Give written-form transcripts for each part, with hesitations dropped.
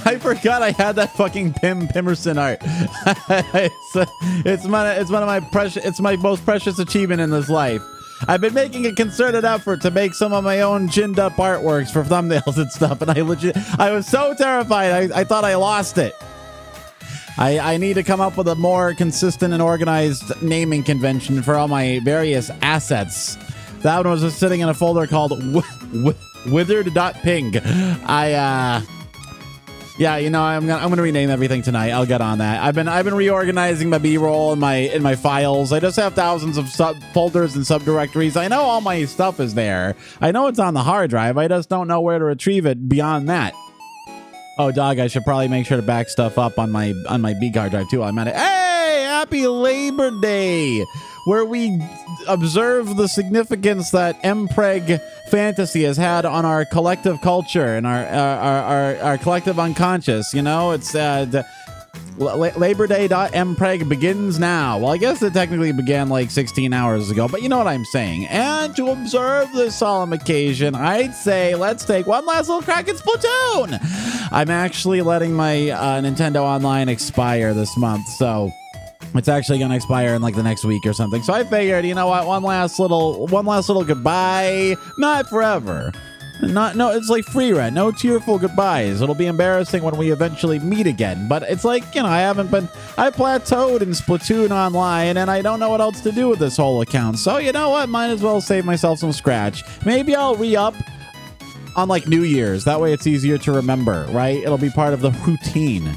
I forgot I had that fucking Pimerson art. it's one of my precious. It's my most precious achievement in this life. I've been making a concerted effort to make some of my own ginned up artworks for thumbnails and stuff, and I was so terrified. I thought I lost it. I need to come up with a more consistent and organized naming convention for all my various assets. That one was just sitting in a folder called withered.ping. Yeah, you know, I'm gonna rename everything tonight. I'll get on that. I've been reorganizing my B-roll in my files. I just have thousands of folders and subdirectories. I know all my stuff is there. I know it's on the hard drive. I just don't know where to retrieve it beyond that. Oh, dog, I should probably make sure to back stuff up on my B card drive too. I'm at it. Hey, happy Labor Day, where we observe the significance that mpreg fantasy has had on our collective culture and our collective unconscious. You know, it's Labor Day.mpreg begins now. Well, I guess it technically began like 16 hours ago, but you know what I'm saying. And to observe this solemn occasion, I'd say let's take one last little crack at Splatoon. I'm actually letting my Nintendo Online expire this month, so it's actually going to expire in like the next week or something. So I figured, you know what, one last little goodbye. Not forever. No, it's like free rent. No tearful goodbyes. It'll be embarrassing when we eventually meet again. But it's like, you know, I plateaued in Splatoon Online, and I don't know what else to do with this whole account. So you know what? Might as well save myself some scratch. Maybe I'll re-up on like New Year's. That way it's easier to remember, right? It'll be part of the routine.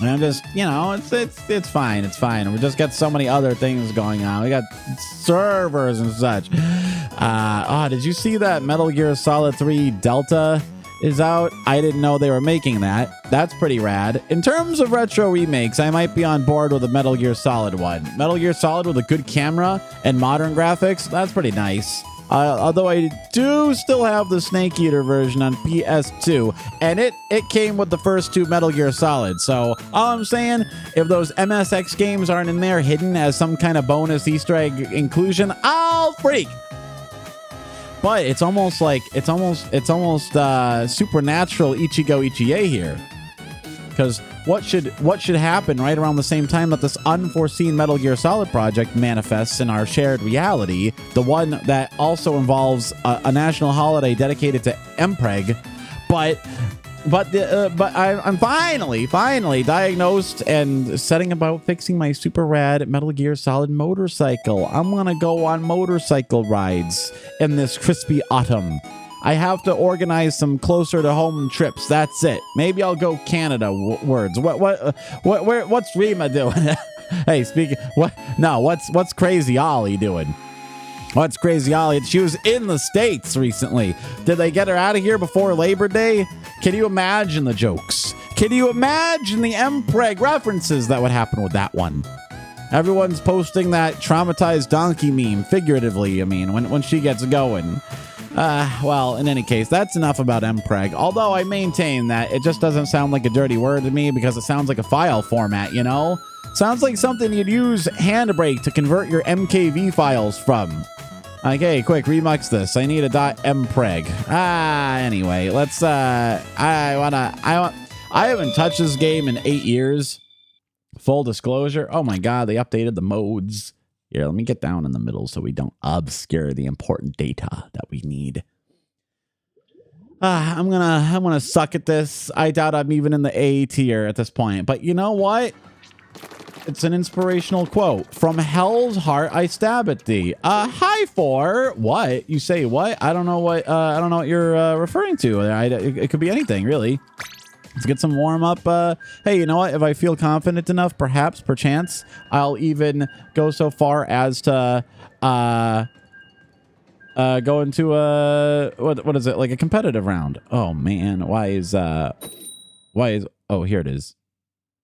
And I'm just, you know, it's fine. It's fine. We just got so many other things going on. We got servers and such. Did you see that Metal Gear Solid 3 Delta is out? I didn't know they were making that. That's pretty rad. In terms of retro remakes, I might be on board with a Metal Gear Solid one. Metal Gear Solid with a good camera and modern graphics, that's pretty nice. Although I do still have the Snake Eater version on PS2, and it came with the first two Metal Gear Solid. So all I'm saying, if those MSX games aren't in there hidden as some kind of bonus Easter egg inclusion, I'll freak. But it's almost supernatural Ichigo Ichie here. Because what should happen right around the same time that this unforeseen Metal Gear Solid project manifests in our shared reality, the one that also involves a national holiday dedicated to mpreg, but I'm finally diagnosed and setting about fixing my super rad Metal Gear Solid motorcycle. I'm gonna go on motorcycle rides in this crispy autumn. I have to organize some closer to home trips. That's it. Maybe I'll go Canada words. What's Rima doing? Hey, speaking. What's Crazy Ollie doing? What's Crazy Ollie? She was in the States recently. Did they get her out of here before Labor Day? Can you imagine the jokes? Can you imagine the mpreg references that would happen with that one? Everyone's posting that traumatized donkey meme, figuratively, I mean, when she gets going. Well, in any case, that's enough about mpreg. Although I maintain that it just doesn't sound like a dirty word to me because it sounds like a file format, you know? Sounds like something you'd use Handbrake to convert your MKV files from. Like, hey, quick, remux this. I need a .mpreg. Anyway, let's, I haven't touched this game in 8 years. Full disclosure. Oh my God, they updated the modes. Here, let me get down in the middle so we don't obscure the important data that we need. I'm gonna suck at this. I doubt I'm even in the A tier at this point. But you know what? It's an inspirational quote. From hell's heart, I stab at thee. Hi for what? You say what? I don't know what you're referring to. It could be anything, really. Let's get some warm up. Hey, you know what? If I feel confident enough, perchance, I'll even go so far as to go into what is it, like a competitive round? Oh man, why is oh, here it is.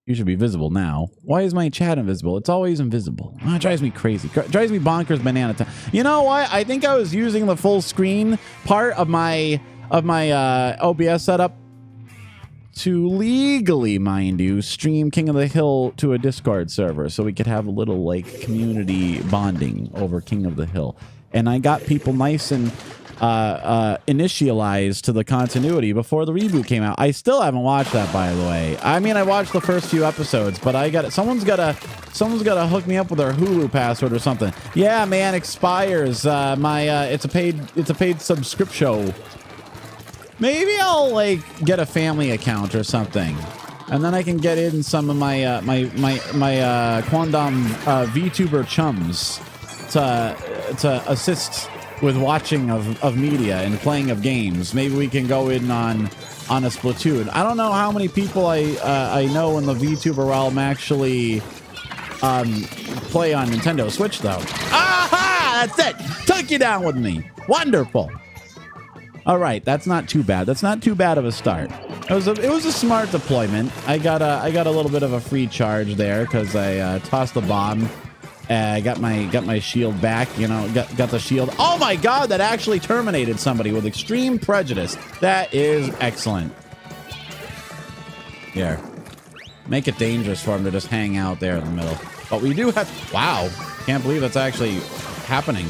You should be visible now. Why is my chat invisible? It's always invisible. Oh, it drives me crazy. Drives me bonkers banana time. You know what? I think I was using the full screen part of my OBS setup to legally, mind you, stream King of the Hill to a Discord server so we could have a little like community bonding over King of the Hill. And I got people nice and initialized to the continuity before the reboot came out. I still haven't watched that, by the way. I mean, I watched the first few episodes, but someone's gotta hook me up with their Hulu password or something. Yeah, man, expires. It's a paid subscription. Maybe I'll like get a family account or something, and then I can get in some of my Quandom VTuber chums to assist with watching of media and playing of games. Maybe we can go in on a Splatoon. I don't know how many people I know in the VTuber realm actually play on Nintendo Switch though. Aha! That's it. Took you down with me. Wonderful. All right, that's not too bad. That's not too bad of a start. It was a smart deployment. I got a little bit of a free charge there because I tossed the bomb. Got my shield back, you know, got the shield. Oh my god, that actually terminated somebody with extreme prejudice. That is excellent. Here. Make it dangerous for him to just hang out there in the middle. But we do have... Wow. Can't believe that's actually happening.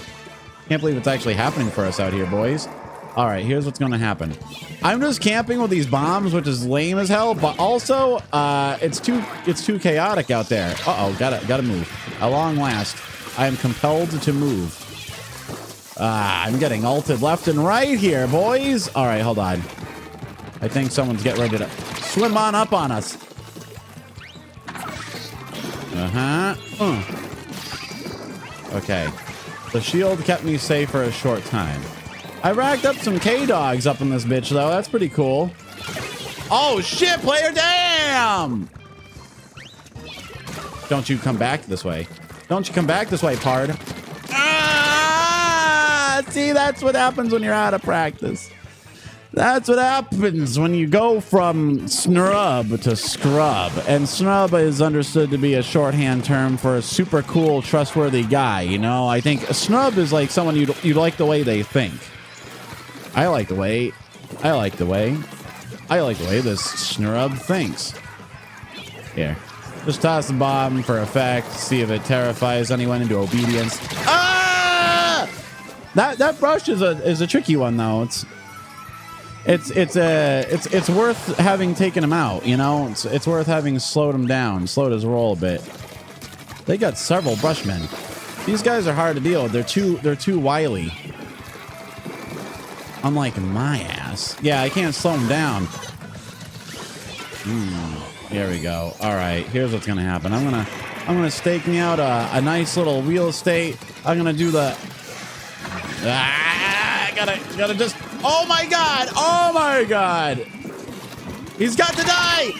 Can't believe it's actually happening for us out here, boys. All right, here's what's going to happen. I'm just camping with these bombs, which is lame as hell, but also it's too chaotic out there. Uh-oh, gotta move. At long last, I am compelled to move. I'm getting ulted left and right here, boys. All right, hold on. I think someone's getting ready to swim on up on us. Okay. The shield kept me safe for a short time. I racked up some K-Dogs up in this bitch, though. That's pretty cool. Oh, shit, player, damn! Don't you come back this way. Don't you come back this way, pard. Ah! See, that's what happens when you're out of practice. That's what happens when you go from snrub to scrub. And snrub is understood to be a shorthand term for a super cool, trustworthy guy, you know? I think a snrub is like someone you like the way they think. I like the way this snrub thinks. Here. Just toss the bomb for effect, see if it terrifies anyone into obedience. Ah! That brush is a tricky one though. It's worth having taken him out, you know? It's worth having slowed him down, slowed his roll a bit. They got several brushmen. These guys are hard to deal with. They're too wily. Unlike my ass. Yeah, I can't slow him down. Here we go. All right, here's what's gonna happen. I'm gonna stake me out a nice little real estate. I'm gonna do the. Gotta just. Oh my god! Oh my god! He's got to die!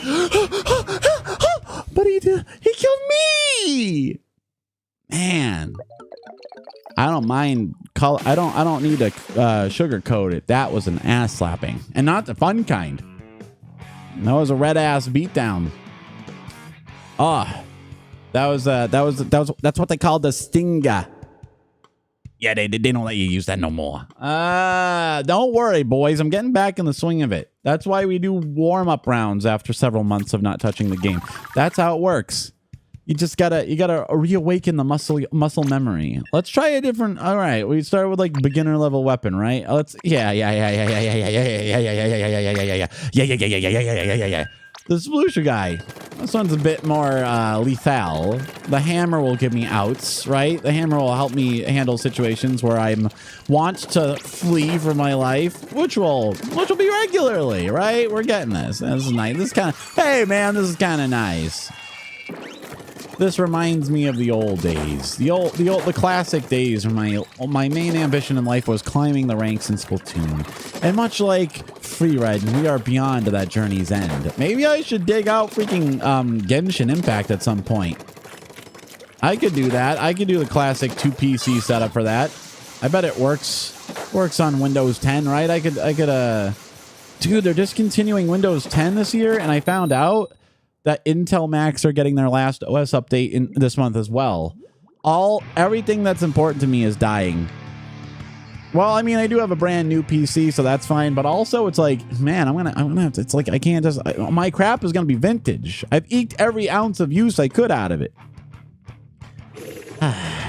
But he killed me! Man. I don't mind color. I don't need to sugarcoat it. That was an ass slapping. And not the fun kind. That was a red ass beatdown. That's what they call the stinger. Yeah, they don't let you use that no more. Don't worry, boys. I'm getting back in the swing of it. That's why we do warm-up rounds after several months of not touching the game. That's how it works. You gotta reawaken the muscle memory. Let's try a different. All right, we start with like beginner level weapon, right? Let's yeah. The Sploosha guy. This one's a bit more lethal. The hammer will give me outs, right? The hammer will help me handle situations where I want to flee for my life, which will be regularly, right? We're getting this. This is nice. This kind of. Hey man, this is kind of nice. This reminds me of the old days, the classic days where my main ambition in life was climbing the ranks in Splatoon. And much like Freered, we are beyond that journey's end. Maybe I should dig out freaking Genshin Impact at some point. I could do that. I could do the classic 2 PC setup for that. I bet it works on Windows 10, right? I could dude, they're discontinuing Windows 10 this year, and I found out that Intel Macs are getting their last OS update in this month as well. Everything that's important to me is dying. Well, I mean, I do have a brand new PC, so that's fine. But also, it's like, man, I'm gonna have to. It's like I can't just. My crap is gonna be vintage. I've eked every ounce of use I could out of it.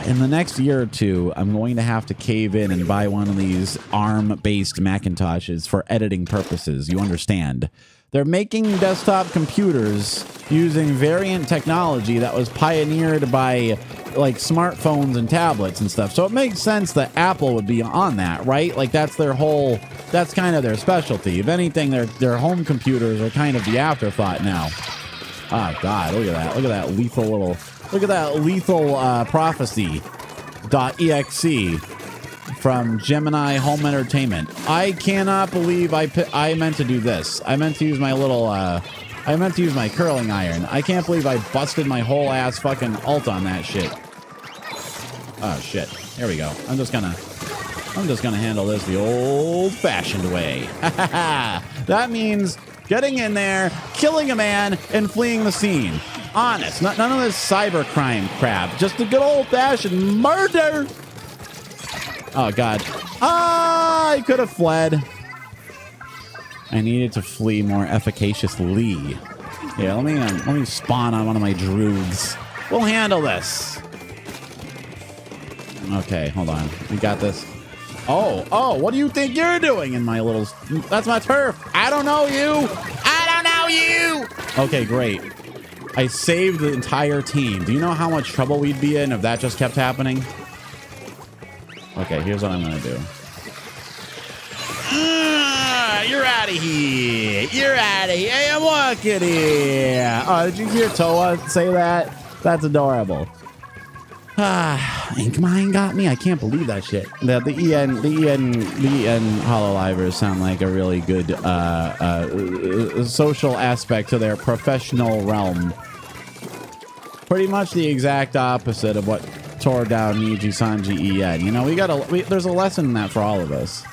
in the next year or two, I'm going to have to cave in and buy one of these ARM-based Macintoshes for editing purposes. You understand? They're making desktop computers using variant technology that was pioneered by like smartphones and tablets and stuff. So it makes sense that Apple would be on that, right? Like that's kind of their specialty. If anything, their home computers are kind of the afterthought now. Oh God, look at that. Look at that lethal prophecy.exe from Gemini Home Entertainment. I cannot believe I meant to do this. I meant to use my my curling iron. I can't believe I busted my whole ass fucking ult on that shit. Oh shit. Here we go. I'm just gonna handle this the old-fashioned way. That means getting in there, killing a man, and fleeing the scene. Honest. None of this cybercrime crap. Just a good old-fashioned murder. Oh, God. I could have fled. I needed to flee more efficaciously. Yeah, let me spawn on one of my druids. We'll handle this. Okay, hold on. We got this. Oh, what do you think you're doing in my little... That's my turf. I don't know you. Okay, great. I saved the entire team. Do you know how much trouble we'd be in if that just kept happening? Okay, here's what I'm gonna do. You're out of here. You're out of here. I'm walking here. Oh, did you hear Toa say that? That's adorable. Ink Mine got me. I can't believe that shit. The EN Hololivers sound like a really good social aspect to their professional realm. Pretty much the exact opposite of what tore down Niji Sanji EN. You know, there's a lesson in that for all of us.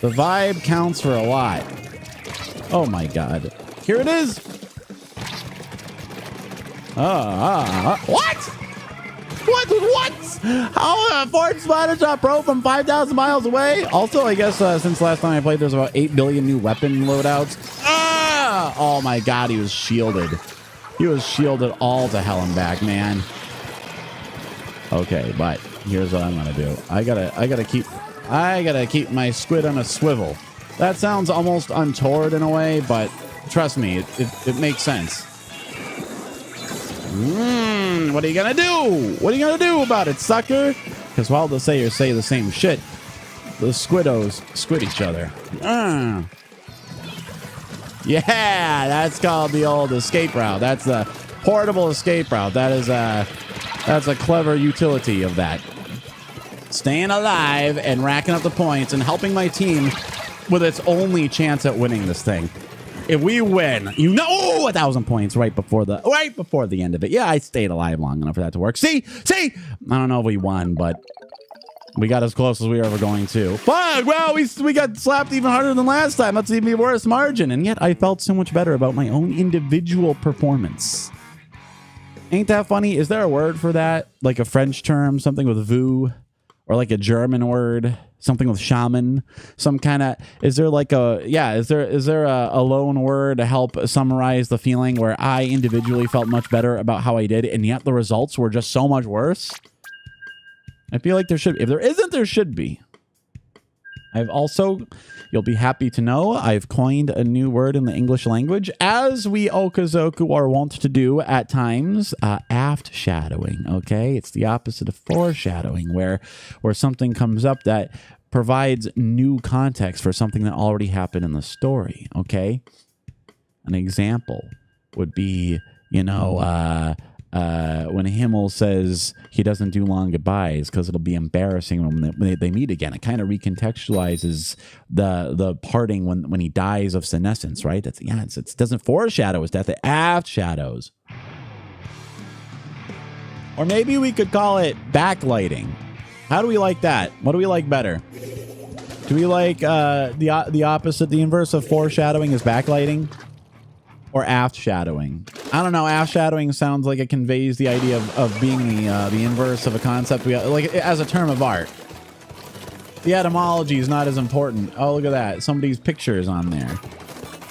The vibe counts for a lot. Oh my God. Here it is. What? What? How Fort Spider Shot Pro from 5,000 miles away? Also, I guess since last time I played, there's about 8 billion new weapon loadouts. Oh my God, he was shielded. He was shielded all to hell and back, man. Okay, but here's what I'm gonna do. I gotta keep my squid on a swivel. That sounds almost untoward in a way, but trust me, it makes sense. What are you gonna do? What are you gonna do about it, sucker? Because while the sayers say the same shit, the squiddos squid each other. Yeah, that's called the old escape route. That's the portable escape route. That's a clever utility of that. Staying alive and racking up the points and helping my team with its only chance at winning this thing. If we win, 1,000 points right before the end of it. Yeah, I stayed alive long enough for that to work. See, I don't know if we won, but we got as close as we were ever going to. Fuck, well, we got slapped even harder than last time. That's even a worse margin, and yet I felt so much better about my own individual performance. Ain't that funny? Is there a word for that? Like a French term, something with vu, or like a German word? Something with shaman, some kind of, is there a loan word to help summarize the feeling where I individually felt much better about how I did, and yet the results were just so much worse? I feel like there should, if there isn't, there should be. I've also, you'll be happy to know, I've coined a new word in the English language, as we Okazoku are wont to do at times, aft shadowing, okay? It's the opposite of foreshadowing, where something comes up that provides new context for something that already happened in the story, okay? An example would be, when Himmel says he doesn't do long goodbyes because it'll be embarrassing when they meet again. It kind of recontextualizes the parting when he dies of senescence, right? It doesn't foreshadow his death, it aft shadows. Or maybe we could call it backlighting. How do we like that? What do we like better? Do we like the opposite, the inverse of foreshadowing is backlighting? Or aft shadowing? I don't know. Aft shadowing sounds like it conveys the idea of being the inverse of a concept. Like as a term of art. The etymology is not as important. Oh, look at that. Somebody's picture is on there.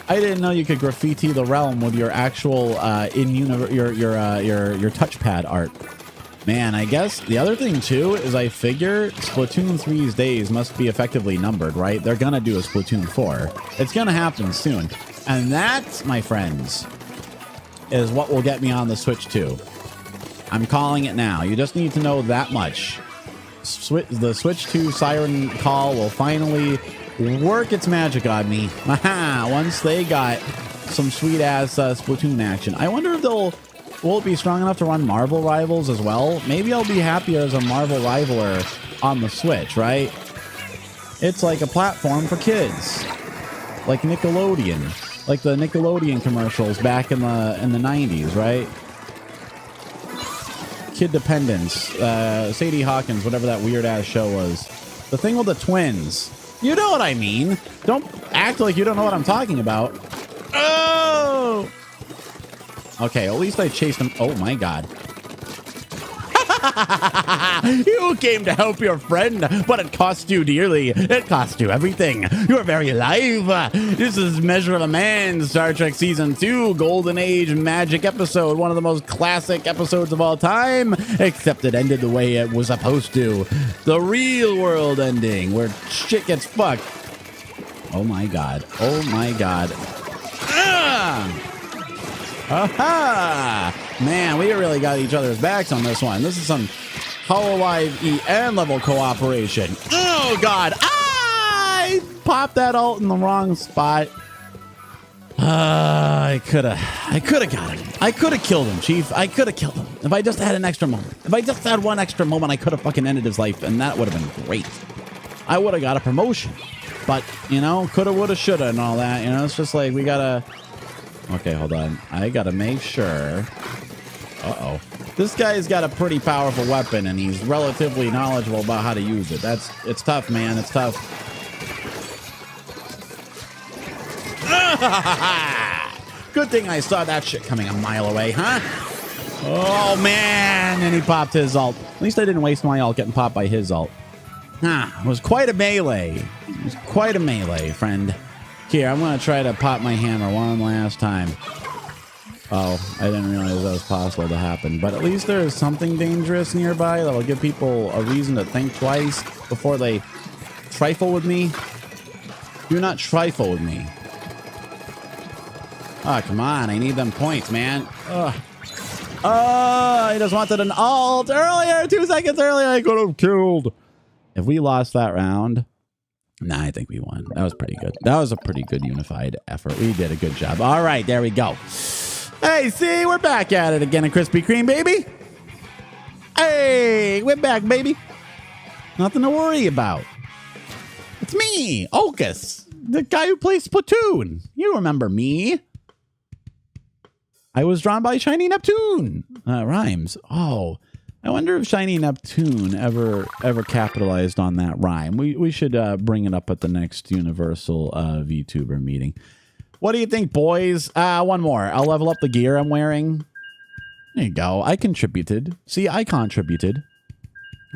I didn't know you could graffiti the realm with your actual your touchpad art. Man, I guess the other thing too is I figure Splatoon 3's days must be effectively numbered, right? They're gonna do a Splatoon 4. It's gonna happen soon. And that, my friends, is what will get me on the Switch 2. I'm calling it now. You just need to know that much. The Switch 2 siren call will finally work its magic on me. Aha! Once they got some sweet-ass Splatoon action. I wonder if will it be strong enough to run Marvel Rivals as well? Maybe I'll be happier as a Marvel Rivaler on the Switch, right? It's like a platform for kids. Like Nickelodeon. Like the Nickelodeon commercials back in the 90s, right? Kid Dependence. Sadie Hawkins, whatever that weird-ass show was. The thing with the twins. You know what I mean. Don't act like you don't know what I'm talking about. Oh! Okay, at least I chased him. Oh, my God. You came to help your friend, but it cost you dearly. It cost you everything. Your very life. This is Measure of a Man, Star Trek Season 2, Golden Age Magic episode. One of the most classic episodes of all time, except it ended the way it was supposed to. The real world ending, where shit gets fucked. Oh, my God. Oh, my God. Ah! Aha! Man, we really got each other's backs on this one. This is some HoloLive EN level cooperation. Oh, God. I popped that ult in the wrong spot. I could have got him. I could have killed him, Chief. I could have killed him. If I just had an extra moment. If I just had one extra moment, I could have fucking ended his life, and that would have been great. I would have got a promotion. But, you know, coulda, woulda, shoulda, and all that. You know, it's just like we gotta... Okay, hold on. I gotta make sure. Uh-oh. This guy's got a pretty powerful weapon, and he's relatively knowledgeable about how to use it. It's tough, man. It's tough. Good thing I saw that shit coming a mile away, huh? Oh, man. And he popped his ult. At least I didn't waste my ult getting popped by his ult. It was quite a melee. It was quite a melee, friend. Here, I'm going to try to pop my hammer one last time. Oh, I didn't realize that was possible to happen. But at least there is something dangerous nearby that'll give people a reason to think twice before they trifle with me. Do not trifle with me. Oh, come on. I need them points, man. Ugh. Oh, I just wanted an ult earlier. 2 seconds earlier, I could have killed. If we lost that round... Nah, I think we won. That was pretty good. That was a pretty good unified effort. We did a good job. All right, there we go. Hey, see, we're back at it again in Krispy Kreme, baby. Hey, we're back, baby. Nothing to worry about. It's me, OkAs, the guy who plays Splatoon. You remember me. I was drawn by Shiny Neptune. Rhymes. Oh, I wonder if Shiny Neptune ever capitalized on that rhyme. We should bring it up at the next Universal VTuber meeting. What do you think, boys? One more. I'll level up the gear I'm wearing. There you go. I contributed. See, I contributed.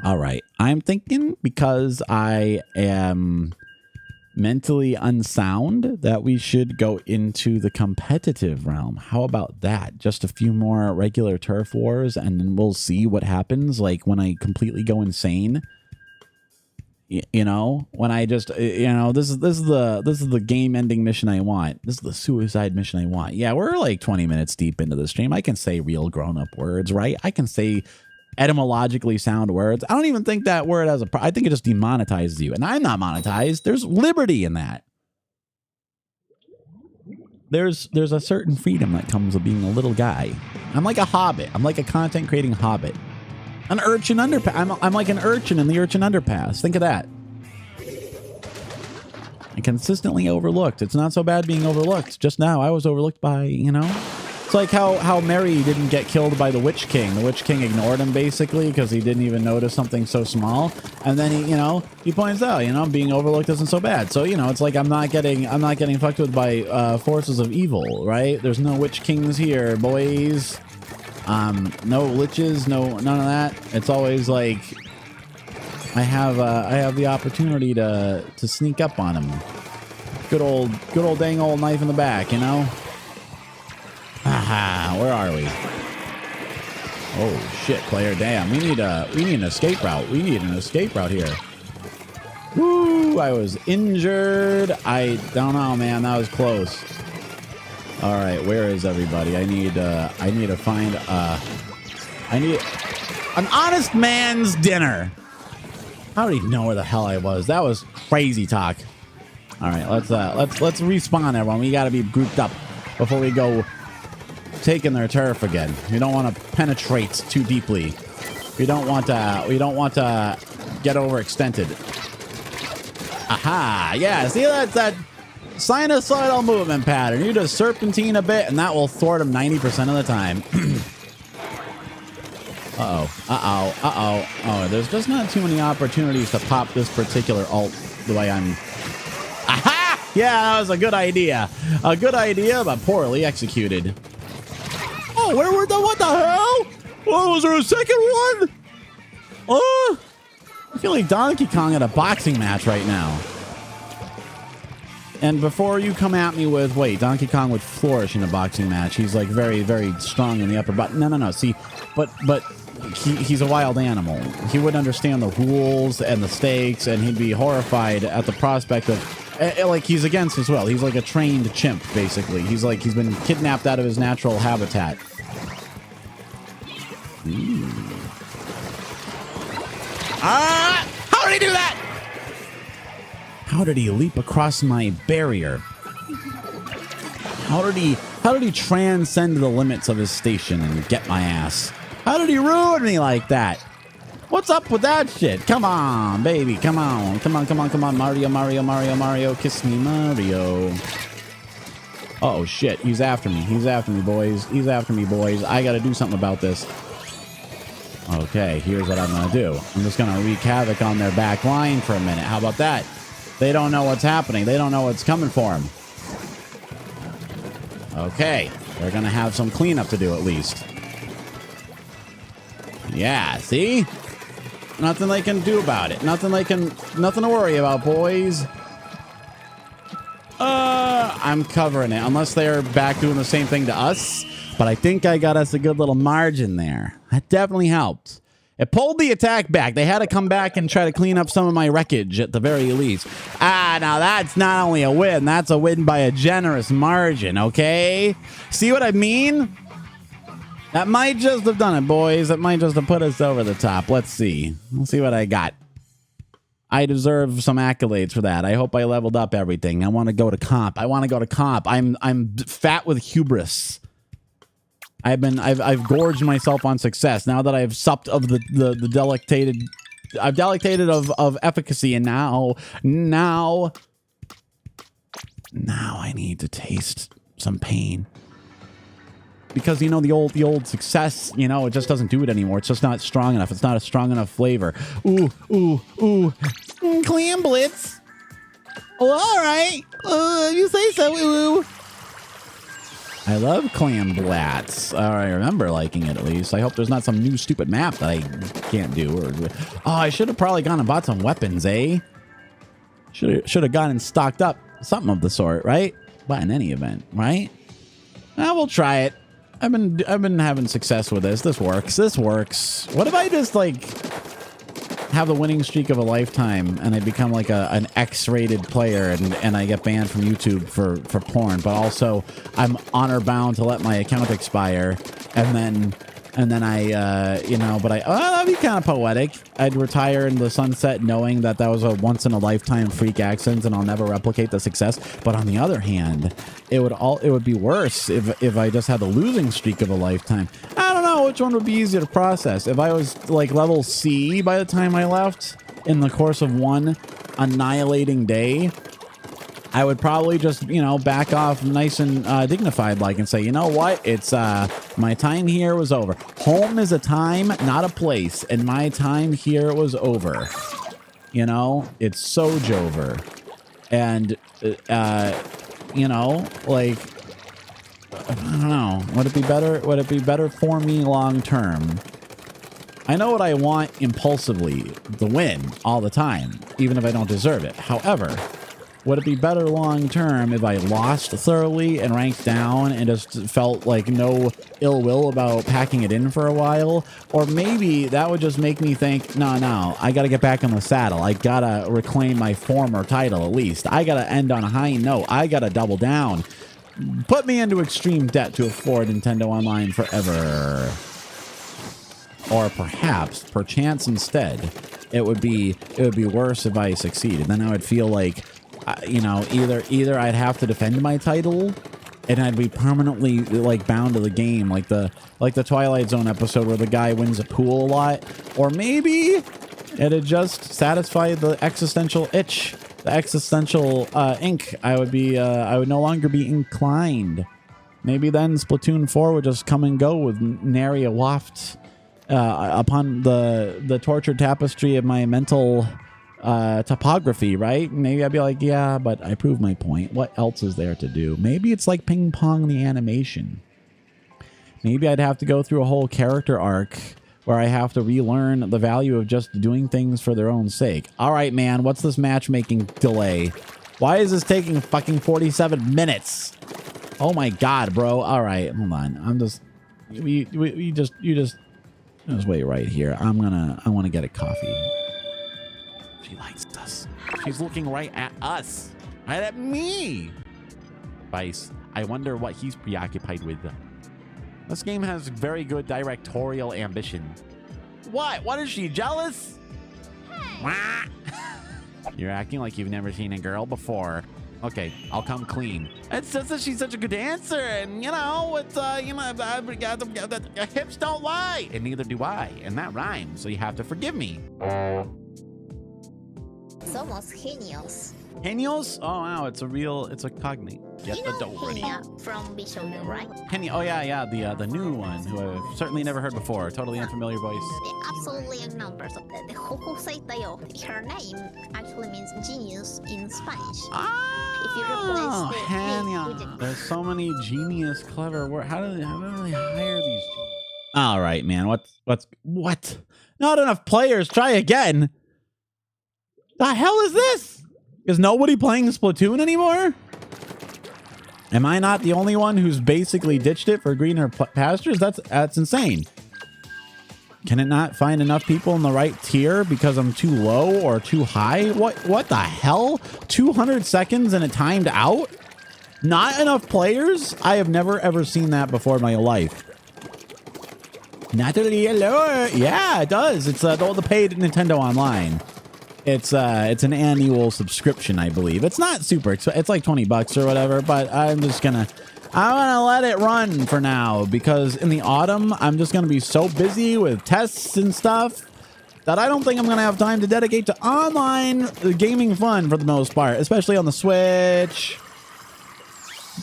All right. I'm thinking because I am mentally unsound that we should go into the competitive realm. How about that? Just a few more regular turf wars and then we'll see what happens, like when I completely go insane. You know, when I just, you know, this is the game ending mission I want. This is the suicide mission I want. Yeah, we're like 20 minutes deep into the stream. I can say real grown-up words, right? I can say etymologically sound words. I don't even think that word has I think it just demonetizes you. And I'm not monetized. There's liberty in that. There's a certain freedom that comes with being a little guy. I'm like a hobbit. I'm like a content creating hobbit. An urchin underpass. I'm like an urchin in the urchin underpass. Think of that. And consistently overlooked. It's not so bad being overlooked. Just now I was overlooked by, you know. It's like how Mary didn't get killed by the Witch King. The Witch King ignored him basically because he didn't even notice something so small. And then he points out, you know, being overlooked isn't so bad. So, you know, it's like I'm not getting fucked with by forces of evil, right? There's no Witch Kings here, boys. No liches, none of that. It's always like I have the opportunity to sneak up on him. Good old dang old knife in the back, you know. Aha, where are we? Oh shit, player! Damn, we need an escape route. We need an escape route here. Woo! I was injured. I don't know, man. That was close. All right, where is everybody? I need to find I need an honest man's dinner. I don't even know where the hell I was. That was crazy talk. All right, let's respawn everyone. We got to be grouped up before we go taking their turf again. We don't want to penetrate too deeply. We don't want to get overextended. Aha! Yeah, see, that's that sinusoidal movement pattern. You just serpentine a bit, and that will thwart them 90% of the time. Oh, there's just not too many opportunities to pop this particular ult the way I'm... Aha! Yeah, that was a good idea. A good idea, but poorly executed. Oh, where were the... What the hell? Oh, was there a second one? Oh! I feel like Donkey Kong at a boxing match right now. And before you come at me with, wait, Donkey Kong would flourish in a boxing match. He's like very, very strong in the upper body. No. See, but he's a wild animal. He wouldn't understand the rules and the stakes, and he'd be horrified at the prospect of, like, he's against his will. He's like a trained chimp, basically. He's been kidnapped out of his natural habitat. How did he do that? How did he leap across my barrier? How did he transcend the limits of his station and get my ass? How did he ruin me like that? What's up with that shit? Come on, baby. Come on. Mario. Kiss me, Mario. Oh, shit. He's after me. He's after me, boys. I gotta do something about this. Okay, here's what I'm gonna do. I'm just gonna wreak havoc on their back line for a minute. How about that? They don't know what's happening. They don't know what's coming for them. Okay, they're gonna have some cleanup to do at least. Yeah, see? Nothing they can do about it. Nothing to worry about, boys. I'm covering it, unless they're back doing the same thing to us. But I think I got us a good little margin there. That definitely helped. It pulled the attack back. They had to come back and try to clean up some of my wreckage at the very least. Now that's not only a win, that's a win by a generous margin, okay? See what I mean? That might just have done it, boys. That might just have put us over the top. Let's see. Let's see what I got. I deserve some accolades for that. I hope I leveled up everything. I want to go to comp. I'm fat with hubris. I've gorged myself on success now that I've supped of the delectated. I've delectated of efficacy, and now I need to taste some pain. Because, you know, the old success, you know, it just doesn't do it anymore. It's just not strong enough. It's not a strong enough flavor. Ooh. Clam Blitz. Oh, all right. You say so. Ooh. I love Clam Blats. I remember liking it, at least. I hope there's not some new stupid map that I can't do. I should have probably gone and bought some weapons, eh? Should have gone and stocked up. Something of the sort, right? But in any event, right? We'll try it. I've been having success with this. This works. What if I just, like, have the winning streak of a lifetime and I become like an X-rated player and I get banned from YouTube for porn, but also I'm honor bound to let my account expire, and then I that'd be kind of poetic. I'd retire in the sunset knowing that was a once in a lifetime freak accident and I'll never replicate the success. But on the other hand, it would be worse if I just had the losing streak of a lifetime. I don't know which one would be easier to process. If I was like level C by the time I left in the course of one annihilating day, I would probably just, back off nice and dignified like and say, you know what? It's my time here was over. Home is a time, not a place. And my time here was over. It's so jover. And, like, I don't know. Would it be better? Would it be better for me long term? I know what I want impulsively, the win all the time, even if I don't deserve it. However, would it be better long term if I lost thoroughly and ranked down and just felt like no ill will about packing it in for a while? Or maybe that would just make me think, no, I got to get back on the saddle. I got to reclaim my former title at least. I got to end on a high note. I got to double down. Put me into extreme debt to afford Nintendo Online forever. Or perchance instead, it would be worse if I succeeded. Then I would feel like, you know, either I'd have to defend my title, and I'd be permanently like bound to the game, like the Twilight Zone episode where the guy wins a pool a lot, or maybe it'd just satisfy the existential itch, the existential ink. I would no longer be inclined. Maybe then Splatoon 4 would just come and go with nary a waft upon the tortured tapestry of my mental topography, right? Maybe I'd be like, yeah, but I proved my point. What else is there to do? Maybe it's like Ping Pong the animation. Maybe I'd have to go through a whole character arc where I have to relearn the value of just doing things for their own sake. All right, man, what's this matchmaking delay? Why is this taking fucking 47 minutes? Oh my god, bro. All right, hold on. I'm just you just wait right here. I want to get a coffee. She likes us. She's looking right at us. Right at me. Vice. I wonder what he's preoccupied with. This game has very good directorial ambition. What? What is she, jealous? Hey. You're acting like you've never seen a girl before. Okay, I'll come clean. It's just that she's such a good dancer, and you know, it's hips don't lie, and neither do I, and that rhymes, so you have to forgive me. Somos genios. Genios? Oh wow, it's a cognate. Get the dough ready. From Bishop, right? Kenny, oh yeah, the new one, who I've certainly never heard before. Totally unfamiliar voice. Absolutely unknown person. The Choco her name actually means genius in Spanish. If you replace the Hanya. There's so many genius, clever words. How do they hire these genius? All right, man. What? Not enough players. Try again. The hell is this? Is nobody playing Splatoon anymore? Am I not the only one who's basically ditched it for greener pastures? That's insane. Can it not find enough people in the right tier because I'm too low or too high? What the hell? 200 seconds and it timed out? Not enough players? I have never ever seen that before in my life. Naturally lower. Yeah, it does. It's the paid Nintendo Online. It's an annual subscription, I believe. It's not super. It's like $20 or whatever, but I'm gonna let it run for now because in the autumn, I'm just gonna be so busy with tests and stuff that I don't think I'm gonna have time to dedicate to online gaming fun for the most part, especially on the Switch.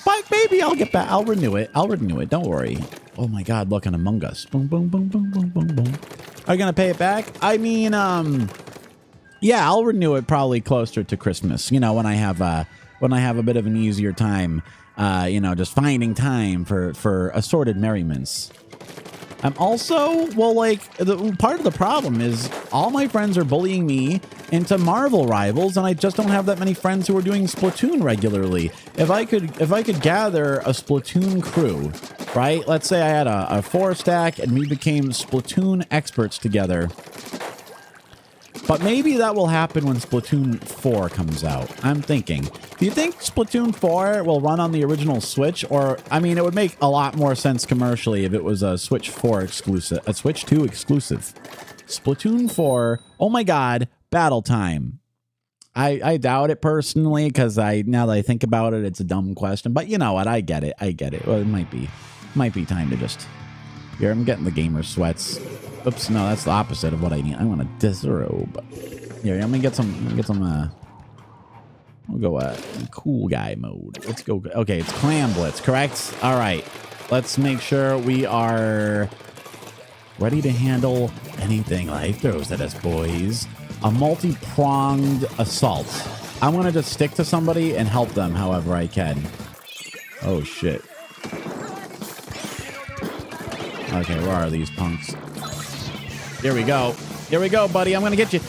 But maybe I'll get back. I'll renew it. Don't worry. Oh my God, look, an Among Us. Boom, boom, boom, boom, boom, boom, boom. Are you gonna pay it back? I mean, yeah, I'll renew it probably closer to Christmas. You know, when I have a bit of an easier time, you know, just finding time for assorted merriments. I'm also, well, like, part of the problem is all my friends are bullying me into Marvel Rivals, and I just don't have that many friends who are doing Splatoon regularly. If I could gather a Splatoon crew, right? Let's say I had a 4-stack and we became Splatoon experts together. But maybe that will happen when Splatoon 4 comes out. I'm thinking. Do you think Splatoon 4 will run on the original Switch? Or, I mean, it would make a lot more sense commercially if it was a Switch 4 exclusive, a Switch 2 exclusive. Splatoon 4, oh my God, battle time. I doubt it personally, because now that I think about it, it's a dumb question. But you know what? I get it. Well, it might be time to just... Here, I'm getting the gamer sweats. Oops, no, that's the opposite of what I need. I want a disrobe. Here, I'm gonna get some, we'll go, cool guy mode. Let's go. Okay, it's Clam Blitz, correct? All right. Let's make sure we are ready to handle anything life throws at us, boys. A multi-pronged assault. I'm gonna just stick to somebody and help them however I can. Oh, shit. Okay, where are these punks? Here we go. Here we go, buddy. I'm gonna get you.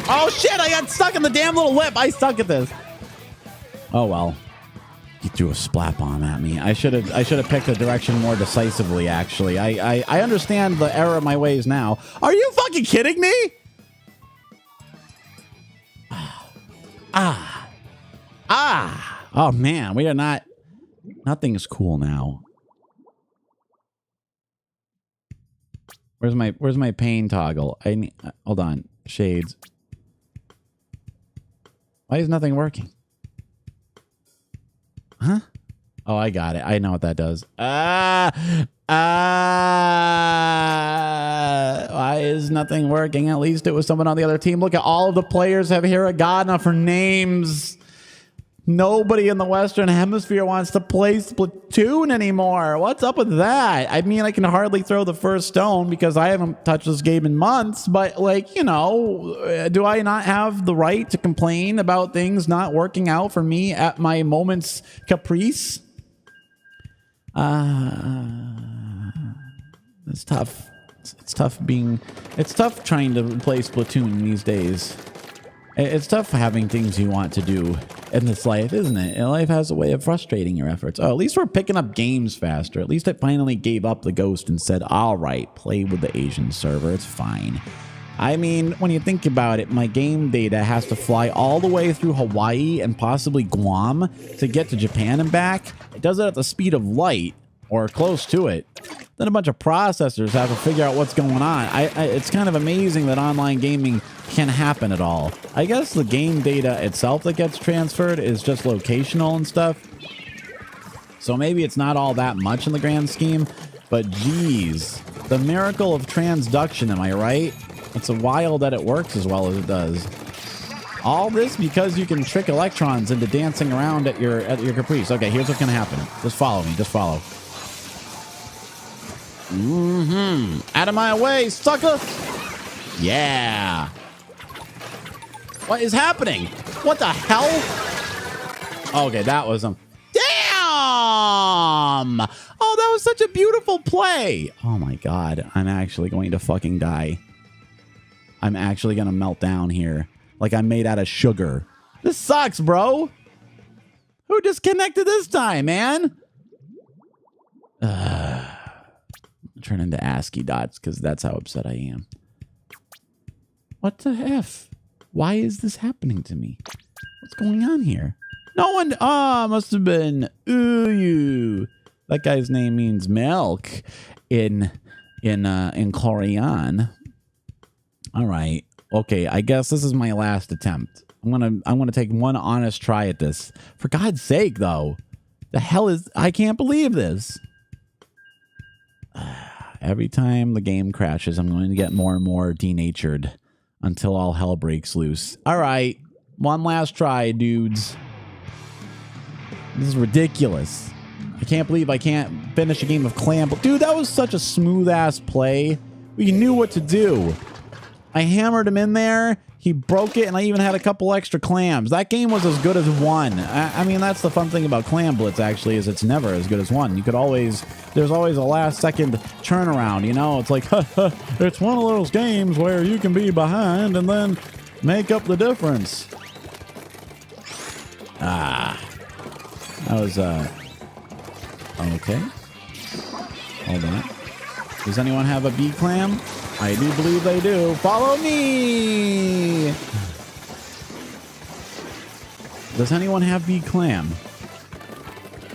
Oh shit, I got stuck in the damn little whip. I suck at this. Oh well. He threw a splat bomb at me. I should have picked a direction more decisively, actually. I understand the error of my ways now. Are you fucking kidding me? Oh man, we are not. Nothing's cool now. Where's my pain toggle? I need, hold on. Shades. Why is nothing working? Huh? Oh, I got it. I know what that does. Why is nothing working? At least it was someone on the other team. Look at all of the players have hiragana for names. Nobody in the Western Hemisphere wants to play Splatoon anymore. What's up with that? I mean, I can hardly throw the first stone because I haven't touched this game in months. But, like, you know, do I not have the right to complain about things not working out for me at my moment's caprice? It's tough. It's tough trying to play Splatoon these days. It's tough having things you want to do in this life, isn't it? And life has a way of frustrating your efforts. Oh, at least we're picking up games faster. At least I finally gave up the ghost and said, all right, play with the Asian server. It's fine. I mean, when you think about it, my game data has to fly all the way through Hawaii and possibly Guam to get to Japan and back. It does it at the speed of light or close to it. Then a bunch of processors have to figure out what's going on. It's kind of amazing that online gaming can happen at all. I guess the game data itself that gets transferred is just locational and stuff. So maybe it's not all that much in the grand scheme, but geez, the miracle of transduction, am I right? It's wild that it works as well as it does. All this because you can trick electrons into dancing around at your caprice. Okay, here's what's gonna happen. Just follow me, just follow. Out of my way, sucker! Yeah! What is happening? What the hell? Okay, that was Damn! Oh, that was such a beautiful play! Oh my god, I'm actually going to fucking die. I'm actually gonna melt down here. Like I'm made out of sugar. This sucks, bro! Who disconnected this time, man? Turn into ASCII dots because that's how upset I am. What the F? Why is this happening to me? What's going on here? No one. Must have been Uyu. That guy's name means milk in Korean. All right. Okay. I guess this is my last attempt. I'm gonna take one honest try at this. For God's sake, though, the hell is? I can't believe this. Every time the game crashes, I'm going to get more and more denatured until all hell breaks loose. All right. One last try, dudes. This is ridiculous. I can't believe I can't finish a game of clam. Dude, that was such a smooth-ass play. We knew what to do. I hammered him in there. He broke it, and I even had a couple extra clams. That game was as good as one. I mean, that's the fun thing about Clam Blitz, actually, is it's never as good as one. You could always... There's always a last-second turnaround, you know? It's like, it's one of those games where you can be behind and then make up the difference. That was, okay. Hold on. Does anyone have a B-clam? I do believe they do. Follow me! Does anyone have big clam?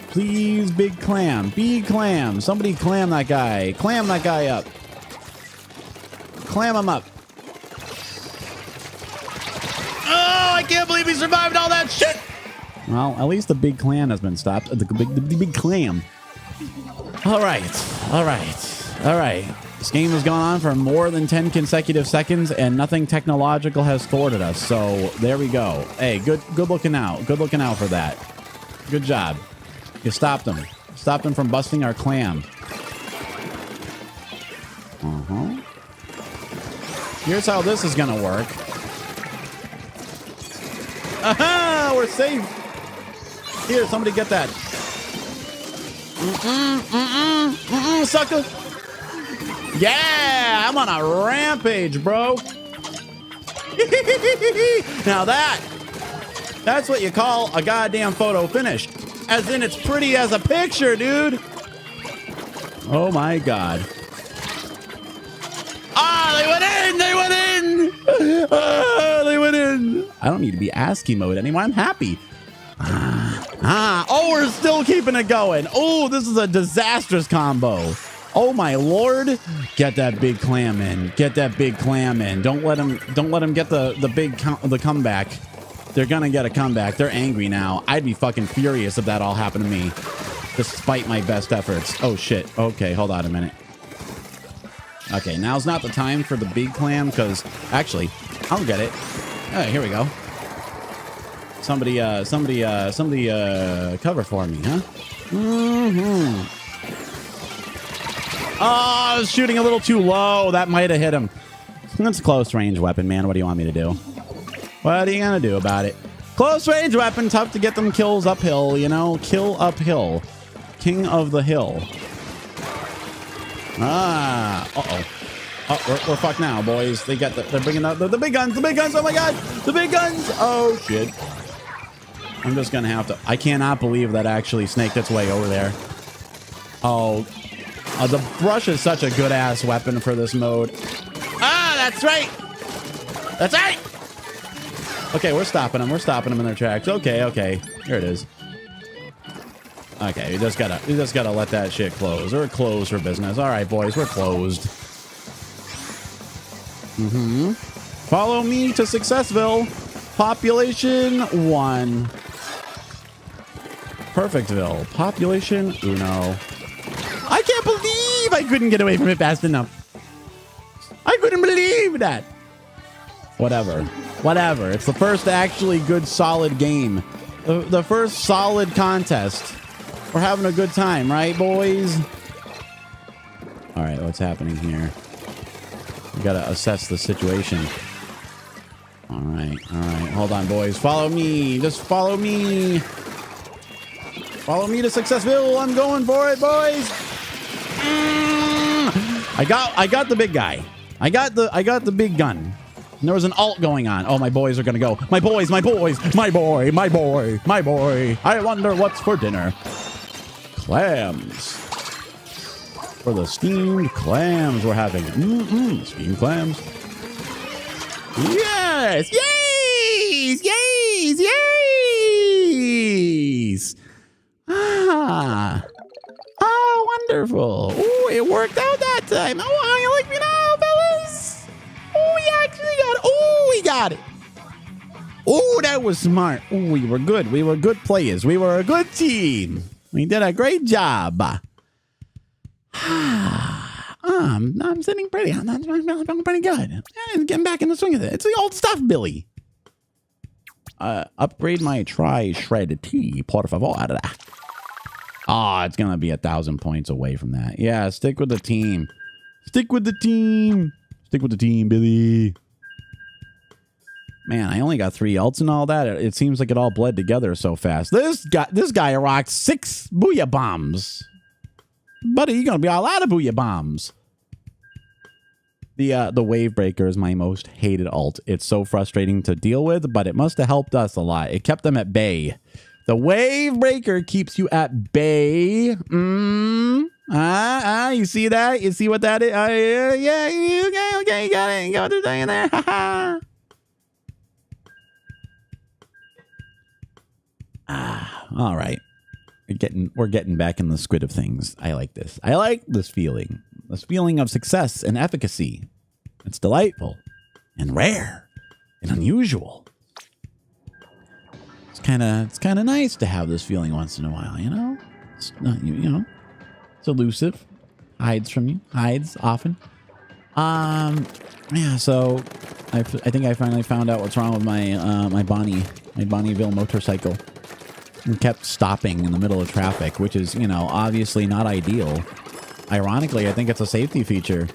Please, big clam. Big clam. Somebody clam that guy. Clam that guy up. Clam him up. Oh, I can't believe he survived all that shit! Well, at least the big clam has been stopped. The big clam. All right. All right. All right. This game has gone on for more than 10 consecutive seconds, and nothing technological has thwarted us. So there we go. Hey, good looking out. Good looking out for that. Good job. You stopped them. Stopped them from busting our clam. Here's how this is gonna work. Aha! We're safe. Here, somebody get that. Sucker. Yeah, I'm on a rampage, bro. Now that's what you call a goddamn photo finish. As in, it's pretty as a picture, dude. Oh my God. Ah, they went in! They went in! Ah, they went in! I don't need to be ASCII mode anymore. I'm happy. Oh, we're still keeping it going. Oh, this is a disastrous combo. Oh my Lord. Get that big clam in. Get that big clam in. Don't let him get the comeback. They're gonna get a comeback. They're angry now. I'd be fucking furious if that all happened to me, despite my best efforts. Oh shit. Okay, hold on a minute. Okay, now's not the time for the big clam, because actually, I'll get it. All right, here we go. Somebody cover for me, huh? Mm-hmm. Oh, I was shooting a little too low. That might have hit him. That's a close range weapon, man. What do you want me to do? What are you gonna do about it? Close range weapon, tough to get them kills uphill, you know? Kill uphill. King of the hill. Ah, uh-oh. Oh, we're fucked now, boys. They're bringing out the big guns, the big guns. Oh my God, the big guns. Oh shit. I'm just gonna have to, I cannot believe that actually snaked its way over there. Oh, the brush is such a good ass weapon for this mode. Ah, that's right. That's right. Okay, we're stopping them. We're stopping them in their tracks. Okay, okay. Here it is. Okay, you just gotta let that shit close. We're closed for business. All right, boys, we're closed. Mm-hmm. Follow me to Successville. Population 1. Perfectville. Population uno. I can't believe I couldn't get away from it fast enough. I couldn't believe that. Whatever. Whatever. It's the first actually good solid game. The first solid contest. We're having a good time, right, boys? All right, what's happening here? We gotta assess the situation. All right, all right. Hold on, boys. Follow me. Just follow me. Follow me to Successville. I'm going for it, boys. I got the big guy. I got the big gun. And there was an alt going on. Oh, my boys are gonna go. My boys, my boys, my boy, my boy, my boy. I wonder what's for dinner. Clams. For the steamed clams we're having. Steamed clams. Yes! Yes! Yes! Yes! Ah. Oh, wonderful. Oh, it worked out that time. Oh, how you like me now, fellas? Oh, we actually got it. Oh, we got it. Oh, that was smart. Oh, we were good. We were good players. We were a good team. We did a great job. I'm sitting pretty. I'm feeling pretty good. Getting back in the swing of it. It's the old stuff, Billy. Upgrade my tri-shred tea, por favor. Oh, it's gonna be 1,000 points away from that. Yeah, stick with the team. Stick with the team. Stick with the team, Billy. Man, I only got 3 ults and all that. It seems like it all bled together so fast. This guy rocked 6 booyah bombs. Buddy, you're gonna be all out of booyah bombs. The wave breaker is my most hated ult. It's so frustrating to deal with, but it must have helped us a lot. It kept them at bay. The wave breaker keeps you at bay. You see that? You see what that is? Yeah, okay, you got it. You got what they're saying there. All right. We're getting back in the squid of things. I like this. I like this feeling. This feeling of success and efficacy. It's delightful and rare and unusual. It's kind of nice to have this feeling once in a while, you know? It's not, you know, it's elusive. Hides from you. Hides often. Yeah, so I think I finally found out what's wrong with my my Bonnieville motorcycle. And kept stopping in the middle of traffic, which is, you know, obviously not ideal. Ironically, I think it's a safety feature.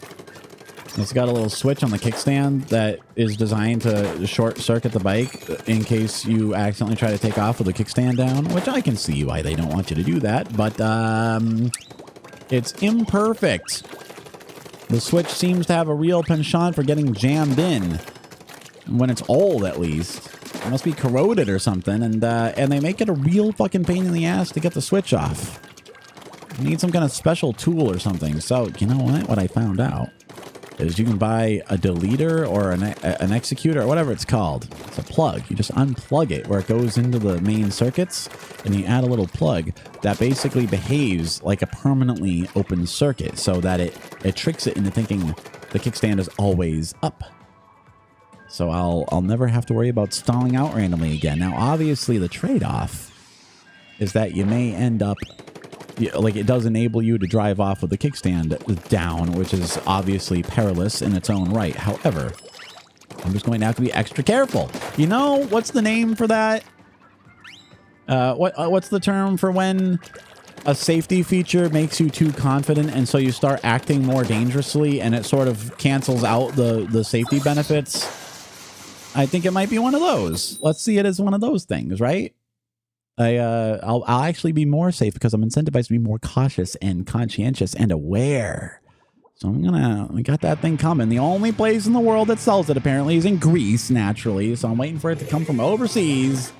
It's got a little switch on the kickstand that is designed to short circuit the bike in case you accidentally try to take off with the kickstand down, which I can see why they don't want you to do that, but it's imperfect. The switch seems to have a real penchant for getting jammed in. when it's old, at least. It must be corroded or something, and they make it a real fucking pain in the ass to get the switch off. You need some kind of special tool or something. So, you know what? What I found out is you can buy a deleter or an executor or whatever it's called. It's a plug. You just unplug it where it goes into the main circuits, and you add a little plug that basically behaves like a permanently open circuit so that it tricks it into thinking the kickstand is always up. So I'll never have to worry about stalling out randomly again. Now, obviously, the trade-off is that you may end up, like, it does enable you to drive off with the kickstand down, which is obviously perilous in its own right. However, I'm just going to have to be extra careful. You know, what's the name for that? What's the term for when a safety feature makes you too confident and so you start acting more dangerously and it sort of cancels out the safety benefits? I think it might be one of those. Let's see it as one of those things, right? I'll actually be more safe because I'm incentivized to be more cautious and conscientious and aware. So I got that thing coming. The only place in the world that sells it apparently is in Greece, naturally. So I'm waiting for it to come from overseas.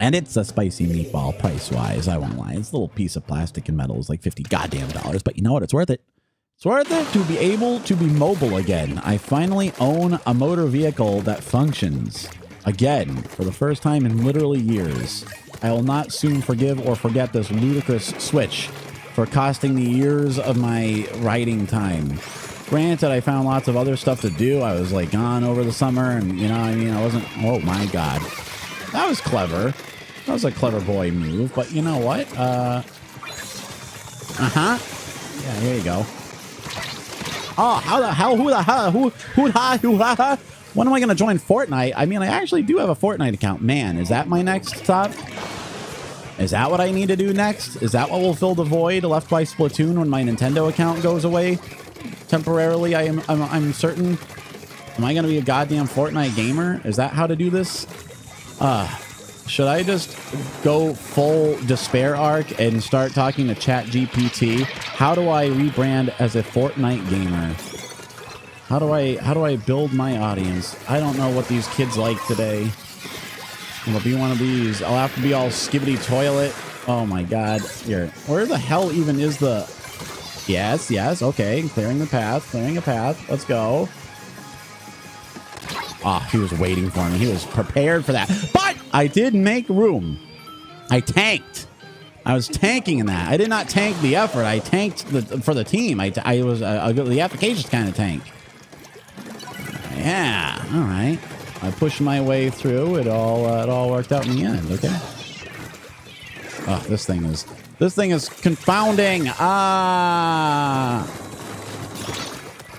And it's a spicy meatball price-wise, I won't lie. It's a little piece of plastic and metal. It's like $50 goddamn dollars, but you know what? It's worth it. It's worth it to be able to be mobile again. I finally own a motor vehicle that functions again for the first time in literally years. I will not soon forgive or forget this ludicrous switch for costing me years of my riding time. Granted, I found lots of other stuff to do. I was like gone over the summer and, you know, I mean, I wasn't, oh my God. That was clever. That was a clever boy move, but you know what? Yeah, here you go. Oh, how the hell? Who when am I going to join Fortnite? I mean, I actually do have a Fortnite account. Man, is that my next stop? Is that what I need to do next? Is that what will fill the void left by Splatoon when my Nintendo account goes away? Temporarily, I'm certain. Am I going to be a goddamn Fortnite gamer? Is that how to do this? Should I just go full despair arc and start talking to ChatGPT? How do I rebrand as a Fortnite gamer? How do I build my audience? I don't know what these kids like today. I'm gonna be one of these. I'll have to be all skibbity toilet. Oh my God. Here. Where the hell even is the... Yes, okay. Clearing the path, clearing a path. Let's go. Ah, he was waiting for me. He was prepared for that. But I did make room. I tanked. I was tanking in that. I did not tank the effort. I tanked for the team. I was the applications kind of tank. Yeah. All right. I pushed my way through. It all worked out in the end. Okay. Oh, this thing is confounding. Ah.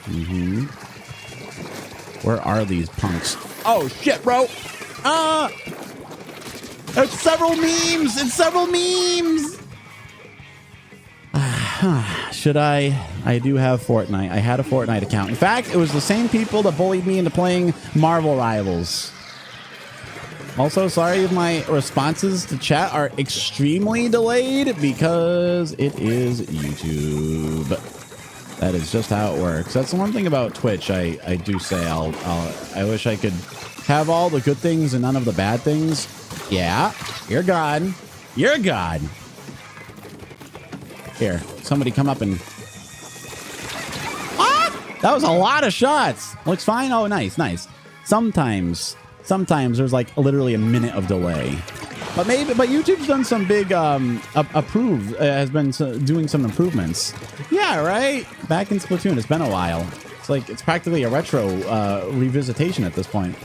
Mm-hmm. Where are these punks? Oh, shit, bro. It's several memes. It's several memes. Should I? I do have Fortnite. I had a Fortnite account. In fact, it was the same people that bullied me into playing Marvel Rivals. Also, sorry if my responses to chat are extremely delayed because it is YouTube. That is just how it works. That's the one thing about Twitch. I do say I wish I could have all the good things and none of the bad things. Yeah, you're gone. You're gone. Here, somebody come up and... Ah! That was a lot of shots. Looks fine. Oh, nice. Sometimes there's like literally a minute of delay. But YouTube's done some big has been doing some improvements. Yeah, right? Back in Splatoon, it's been a while. It's practically a retro revisitation at this point.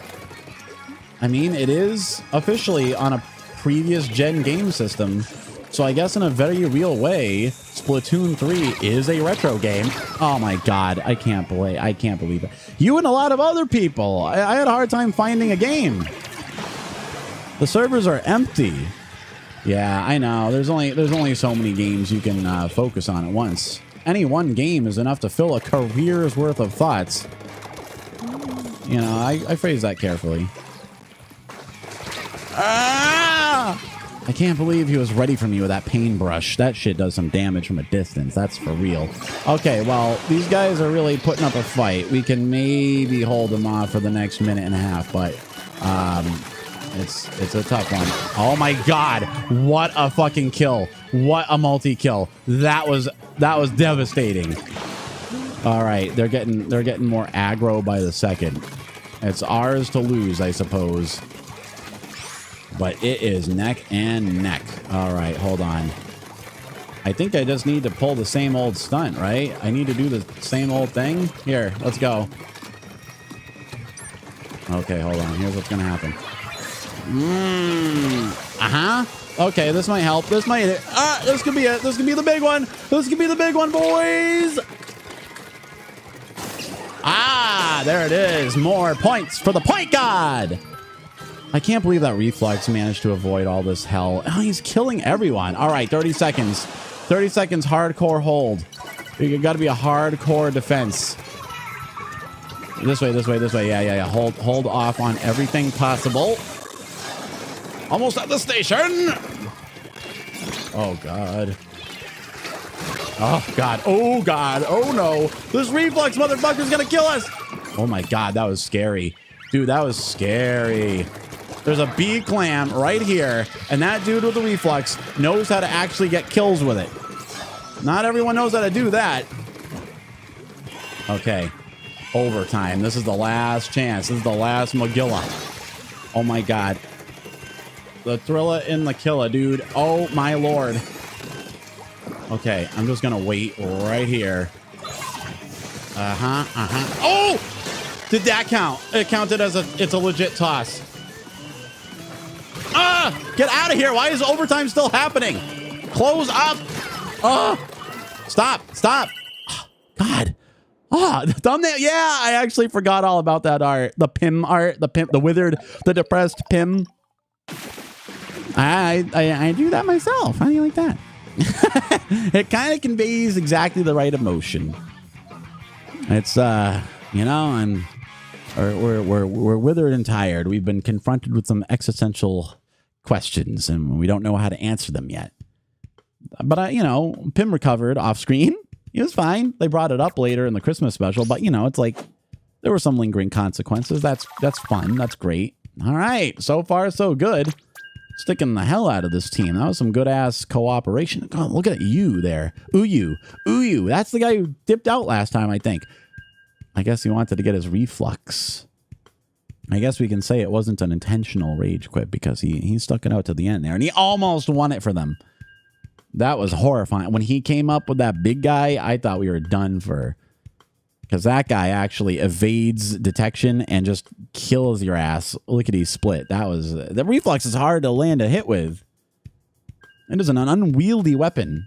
I mean, it is officially on a previous gen game system. So I guess in a very real way, Splatoon 3 is a retro game. Oh my God, I can't believe it. You and a lot of other people. I had a hard time finding a game. The servers are empty. Yeah, I know. There's only so many games you can focus on at once. Any one game is enough to fill a career's worth of thoughts. You know, I phrase that carefully. Ah! I can't believe he was ready for me with that paintbrush. That shit does some damage from a distance. That's for real. Okay, well, these guys are really putting up a fight. We can maybe hold them off for the next minute and a half, but it's a tough one. Oh my god, what a fucking kill. What a multi-kill. That was devastating. All right, they're getting more aggro by the second. It's ours to lose, I suppose. But it is neck and neck. All right, hold on. I think I just need to pull the same old stunt, right? I need to do the same old thing. Here, let's go. Okay, hold on. Here's what's gonna happen. Okay, this might help. This might. This could be it. This could be the big one. This could be the big one, boys. There it is. More points for the point god. I can't believe that Reflex managed to avoid all this hell. Oh, he's killing everyone. All right, 30 seconds. 30 seconds hardcore hold. You got to be a hardcore defense. This way, this way, this way. Yeah. Hold off on everything possible. Almost at the station. Oh, God. Oh, God. Oh, God. Oh, no. This Reflex motherfucker's going to kill us. Oh, my God. That was scary. Dude, that was scary. There's a bee clam right here, and that dude with the Reflex knows how to actually get kills with it. Not everyone knows how to do that. Okay. Overtime. This is the last chance. This is the last Magilla. Oh, my God. The Thrilla in the Killa, dude. Oh, my Lord. Okay, I'm just going to wait right here. Oh! Did that count? It counted as it's a legit toss. Get out of here. Why is overtime still happening? Close up. Stop. God. The thumbnail. Yeah, I actually forgot all about that art. The Pim art. The withered, the depressed Pim. I do that myself. How do you like that? It kind of conveys exactly the right emotion. It's you know, we're withered and tired. We've been confronted with some existential questions, and we don't know how to answer them yet. But you know, Pim recovered off screen. He was fine. They brought it up later in the Christmas special, but you know, it's like there were some lingering consequences. That's fun. That's great. All right, so far so good. Sticking the hell out of this team. That was some good ass cooperation. God, look at you there. Uyu. That's the guy who dipped out last time, I think. I guess he wanted to get his reflux. I guess we can say it wasn't an intentional rage quit because he stuck it out to the end there, and he almost won it for them. That was horrifying. When he came up with that big guy, I thought we were done for. Because that guy actually evades detection and just kills your ass. Lickety split. The reflex is hard to land a hit with. It is an unwieldy weapon.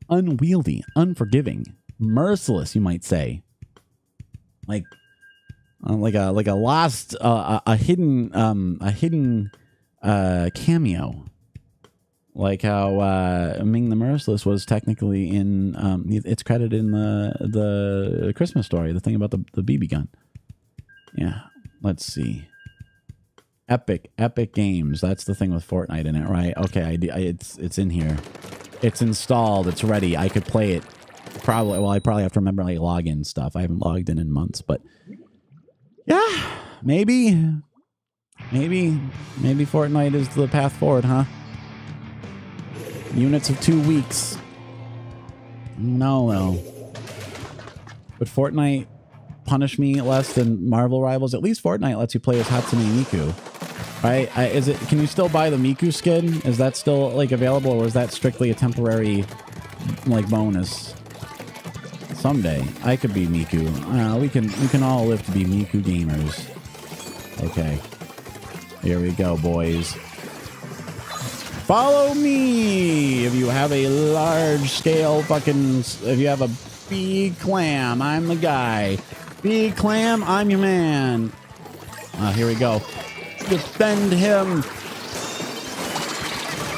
Unwieldy, unforgiving, merciless, you might say. Like a lost, a hidden cameo. Like how Ming the Merciless was technically in, it's credited in the Christmas story, the thing about the BB gun. Yeah, let's see. Epic Games. That's the thing with Fortnite in it, right? Okay, it's in here. It's installed. It's ready. I could play it. I probably have to remember like login stuff. I haven't logged in months, but yeah, maybe Fortnite is the path forward, huh? Units of 2 weeks. No. Would Fortnite punish me less than Marvel Rivals? At least Fortnite lets you play as Hatsune Miku, right? Can you still buy the Miku skin? Is that still like available, or is that strictly a temporary like bonus? Someday I could be Miku. We can all live to be Miku gamers. Okay, here we go, boys. Follow me if you have a large scale if you have a big clam, I'm the guy. Big clam, I'm your man. Here we go. Defend him.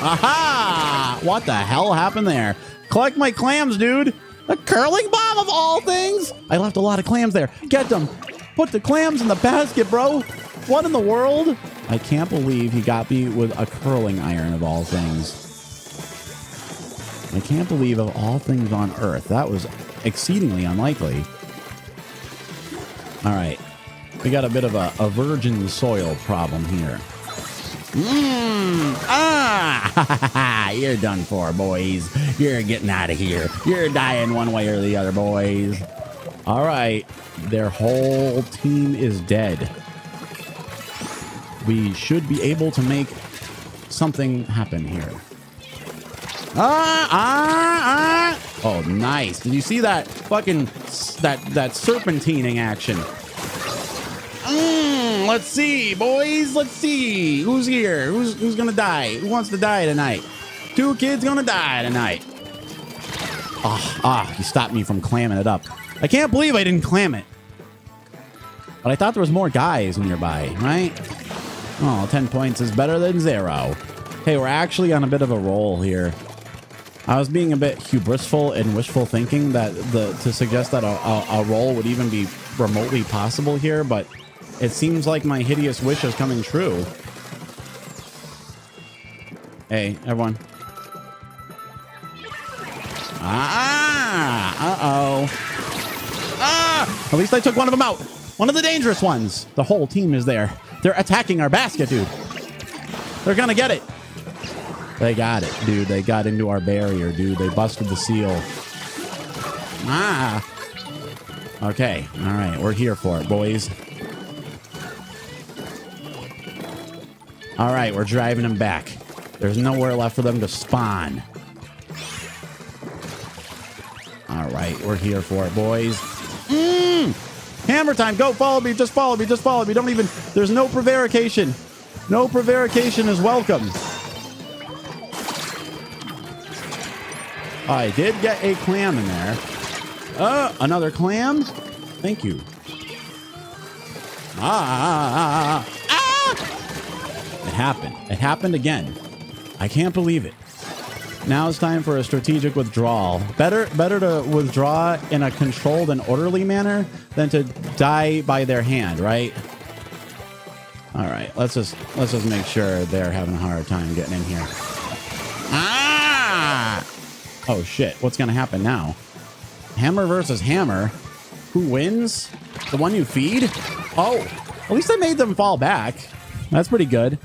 Aha! What the hell happened there? Collect my clams, dude. A curling bomb of all things. I left a lot of clams there. Get them. Put the clams in the basket, bro. What in the world? I can't believe he got me with a curling iron of all things. I can't believe of all things on Earth. That was exceedingly unlikely. All right. We got a bit of a virgin soil problem here. You're done for, boys. You're getting out of here. You're dying one way or the other, boys. All right. Their whole team is dead. We should be able to make something happen here. Oh, nice. Did you see that fucking that serpentining action? Let's see, boys. Let's see. Who's here? Who's gonna die? Who wants to die tonight? 2 kids gonna die tonight. You stopped me from clamming it up. I can't believe I didn't clam it. But I thought there was more guys nearby, right? Oh, 10 points is better than 0. Hey, we're actually on a bit of a roll here. I was being a bit hubrisful and wishful thinking that to suggest that a roll would even be remotely possible here, but it seems like my hideous wish is coming true. Hey, everyone. At least I took one of them out. One of the dangerous ones. The whole team is there. They're attacking our basket, dude. They're gonna get it. They got it, dude. They got into our barrier, dude. They busted the seal. Okay. All right. We're here for it, boys. All right. We're driving them back. There's nowhere left for them to spawn. All right. We're here for it, boys. Hammer time. Go. Follow me. Just follow me. Just follow me. Don't even... There's no prevarication. No prevarication is welcome. I did get a clam in there. Another clam? Thank you. It happened. It happened again. I can't believe it. Now it's time for a strategic withdrawal. Better to withdraw in a controlled and orderly manner than to die by their hand, right? All right, let's just make sure they're having a hard time getting in here. Oh shit, what's gonna happen now? Hammer versus hammer. Who wins? The one you feed? Oh, at least I made them fall back. That's pretty good.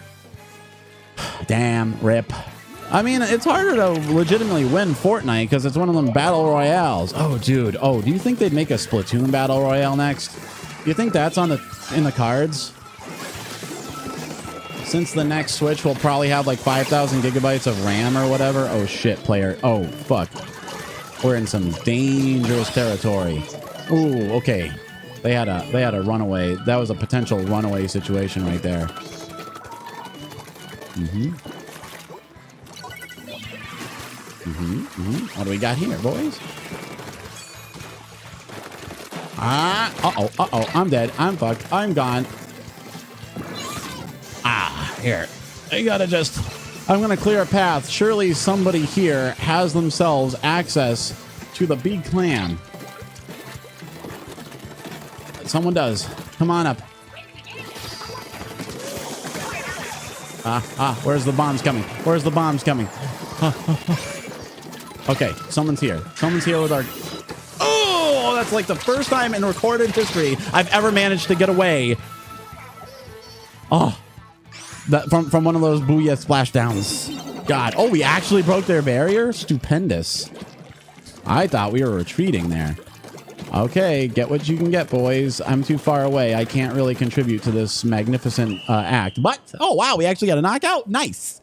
Damn, rip. I mean, it's harder to legitimately win Fortnite because it's one of them battle royales. Oh, dude. Oh, do you think they'd make a Splatoon battle royale next? Do you think that's in the cards? Since the next Switch will probably have like 5,000 gigabytes of RAM or whatever. Oh shit, player. Oh fuck. We're in some dangerous territory. Ooh, okay. They had a runaway. That was a potential runaway situation right there. What do we got here, boys? Uh-oh. I'm dead. I'm fucked. I'm gone. Here. I gotta I'm gonna clear a path. Surely somebody here has themselves access to the big clam. Someone does. Come on up. Where's the bombs coming? Where's the bombs coming? Okay, someone's here. Someone's here with our... Oh, that's like the first time in recorded history I've ever managed to get away. Oh, that from one of those booyah splashdowns. God, oh, we actually broke their barrier? Stupendous. I thought we were retreating there. Okay, get what you can get, boys. I'm too far away. I can't really contribute to this magnificent act. But, oh, wow, we actually got a knockout? Nice.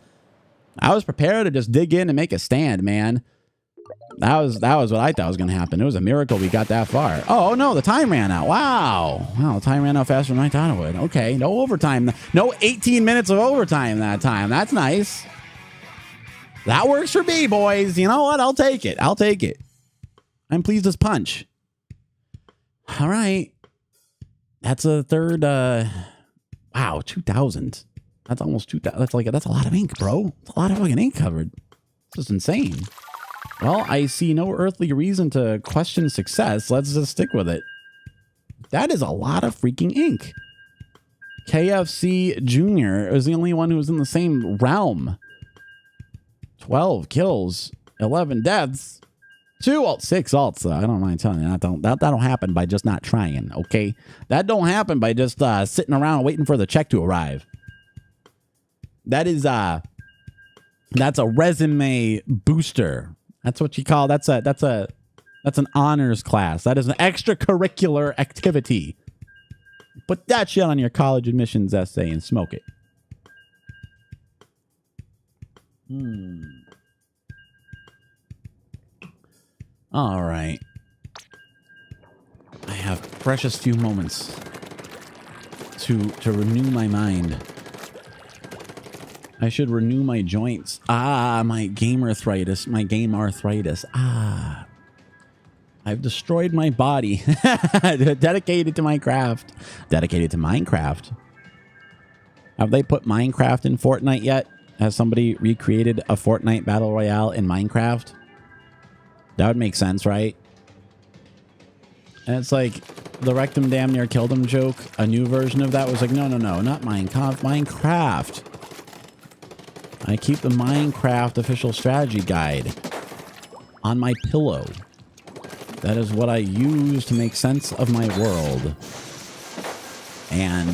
I was prepared to just dig in and make a stand, man. That was what I thought was going to happen. It was a miracle we got that far. Oh, no, the time ran out. Wow. Wow, the time ran out faster than I thought it would. Okay, no overtime. No 18 minutes of overtime that time. That's nice. That works for me, boys. You know what? I'll take it. I'll take it. I'm pleased as punch. All right. That's a third. Wow, 2,000. That's almost 2,000. That's a lot of ink, bro. That's a lot of fucking ink covered. This is insane. Well, I see no earthly reason to question success. Let's just stick with it. That is a lot of freaking ink. KFC Jr. is the only one who was in the same realm. 12 kills, 11 deaths, 6 ults. I don't mind telling you that don't happen by just not trying. Okay, that don't happen by just sitting around waiting for the check to arrive. That is that's a resume booster. That's what you call that's an honors class. That is an extracurricular activity. Put that shit on your college admissions essay and smoke it. All right. I have precious few moments to renew my mind. I should renew my joints. My game arthritis. I've destroyed my body. Dedicated to Minecraft. Dedicated to Minecraft. Have they put Minecraft in Fortnite yet? Has somebody recreated a Fortnite Battle Royale in Minecraft? That would make sense, right? And it's like the rectum damn near killed him joke. A new version of that was like, no, not Minecraft. I keep the Minecraft official strategy guide on my pillow. That is what I use to make sense of my world. And,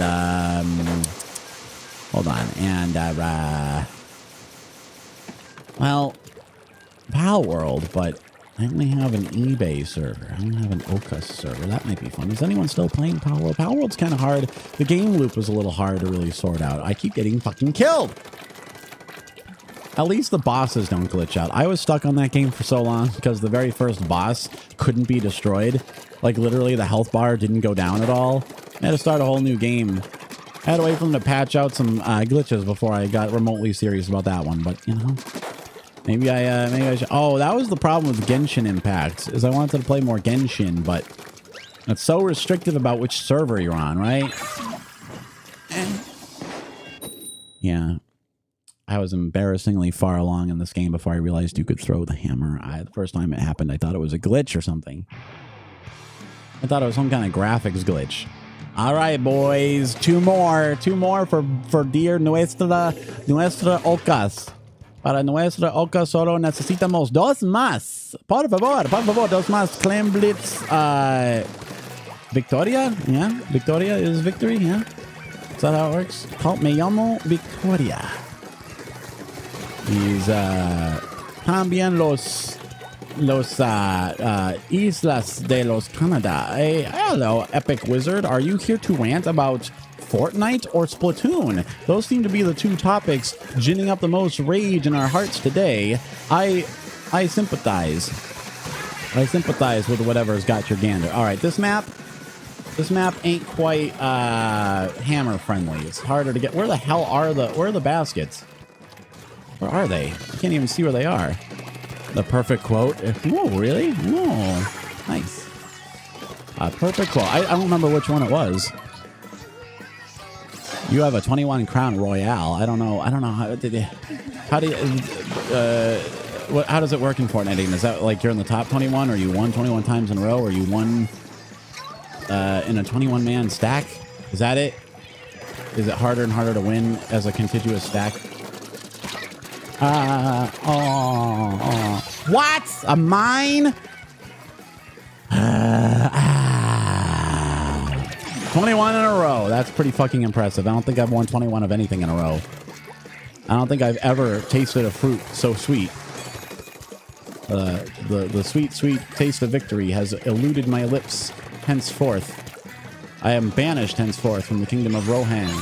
hold on. And, well, Pal World, but I only have an eBay server. I don't have an OkAs server. That might be fun. Is anyone still playing Pal World? Pal World's kind of hard. The game loop was a little hard to really sort out. I keep getting fucking killed. At least the bosses don't glitch out. I was stuck on that game for so long because the very first boss couldn't be destroyed. Like, literally, the health bar didn't go down at all. I had to start a whole new game. I had to wait for them to patch out some glitches before I got remotely serious about that one. But, you know, maybe I should. Oh, that was the problem with Genshin Impact, is I wanted to play more Genshin, but it's so restrictive about which server you're on, right? Yeah. I was embarrassingly far along in this game before I realized you could throw the hammer. The first time it happened, I thought it was a glitch or something. I thought it was some kind of graphics glitch. All right, boys. Two more for dear nuestra OkAs. Para nuestra OkAs solo necesitamos dos más. Por favor, dos más. Claim Blitz. Victoria? Yeah, Victoria is victory, yeah. Is that how it works? Me llamo Victoria. These también los islas de los Canada. Hey, hello, Epic Wizard. Are you here to rant about Fortnite or Splatoon? Those seem to be the two topics ginning up the most rage in our hearts today. I sympathize. I sympathize with whatever's got your gander. All right, this map ain't quite hammer friendly. It's harder to get. Where the hell are the baskets? Where are they? I can't even see where they are. The perfect quote. Oh, really? Oh, nice. Perfect quote. I don't remember which one it was. You have a 21 crown royale. I don't know how does it work in Fortnite? Is that like you're in the top 21, or you won 21 times in a row, or you won in a 21 man stack? Is that it? Is it harder and harder to win as a contiguous stack? What? A mine? 21 in a row. That's pretty fucking impressive. I don't think I've won 21 of anything in a row. I don't think I've ever tasted a fruit so sweet. The sweet, sweet taste of victory has eluded my lips henceforth. I am banished henceforth from the kingdom of Rohan.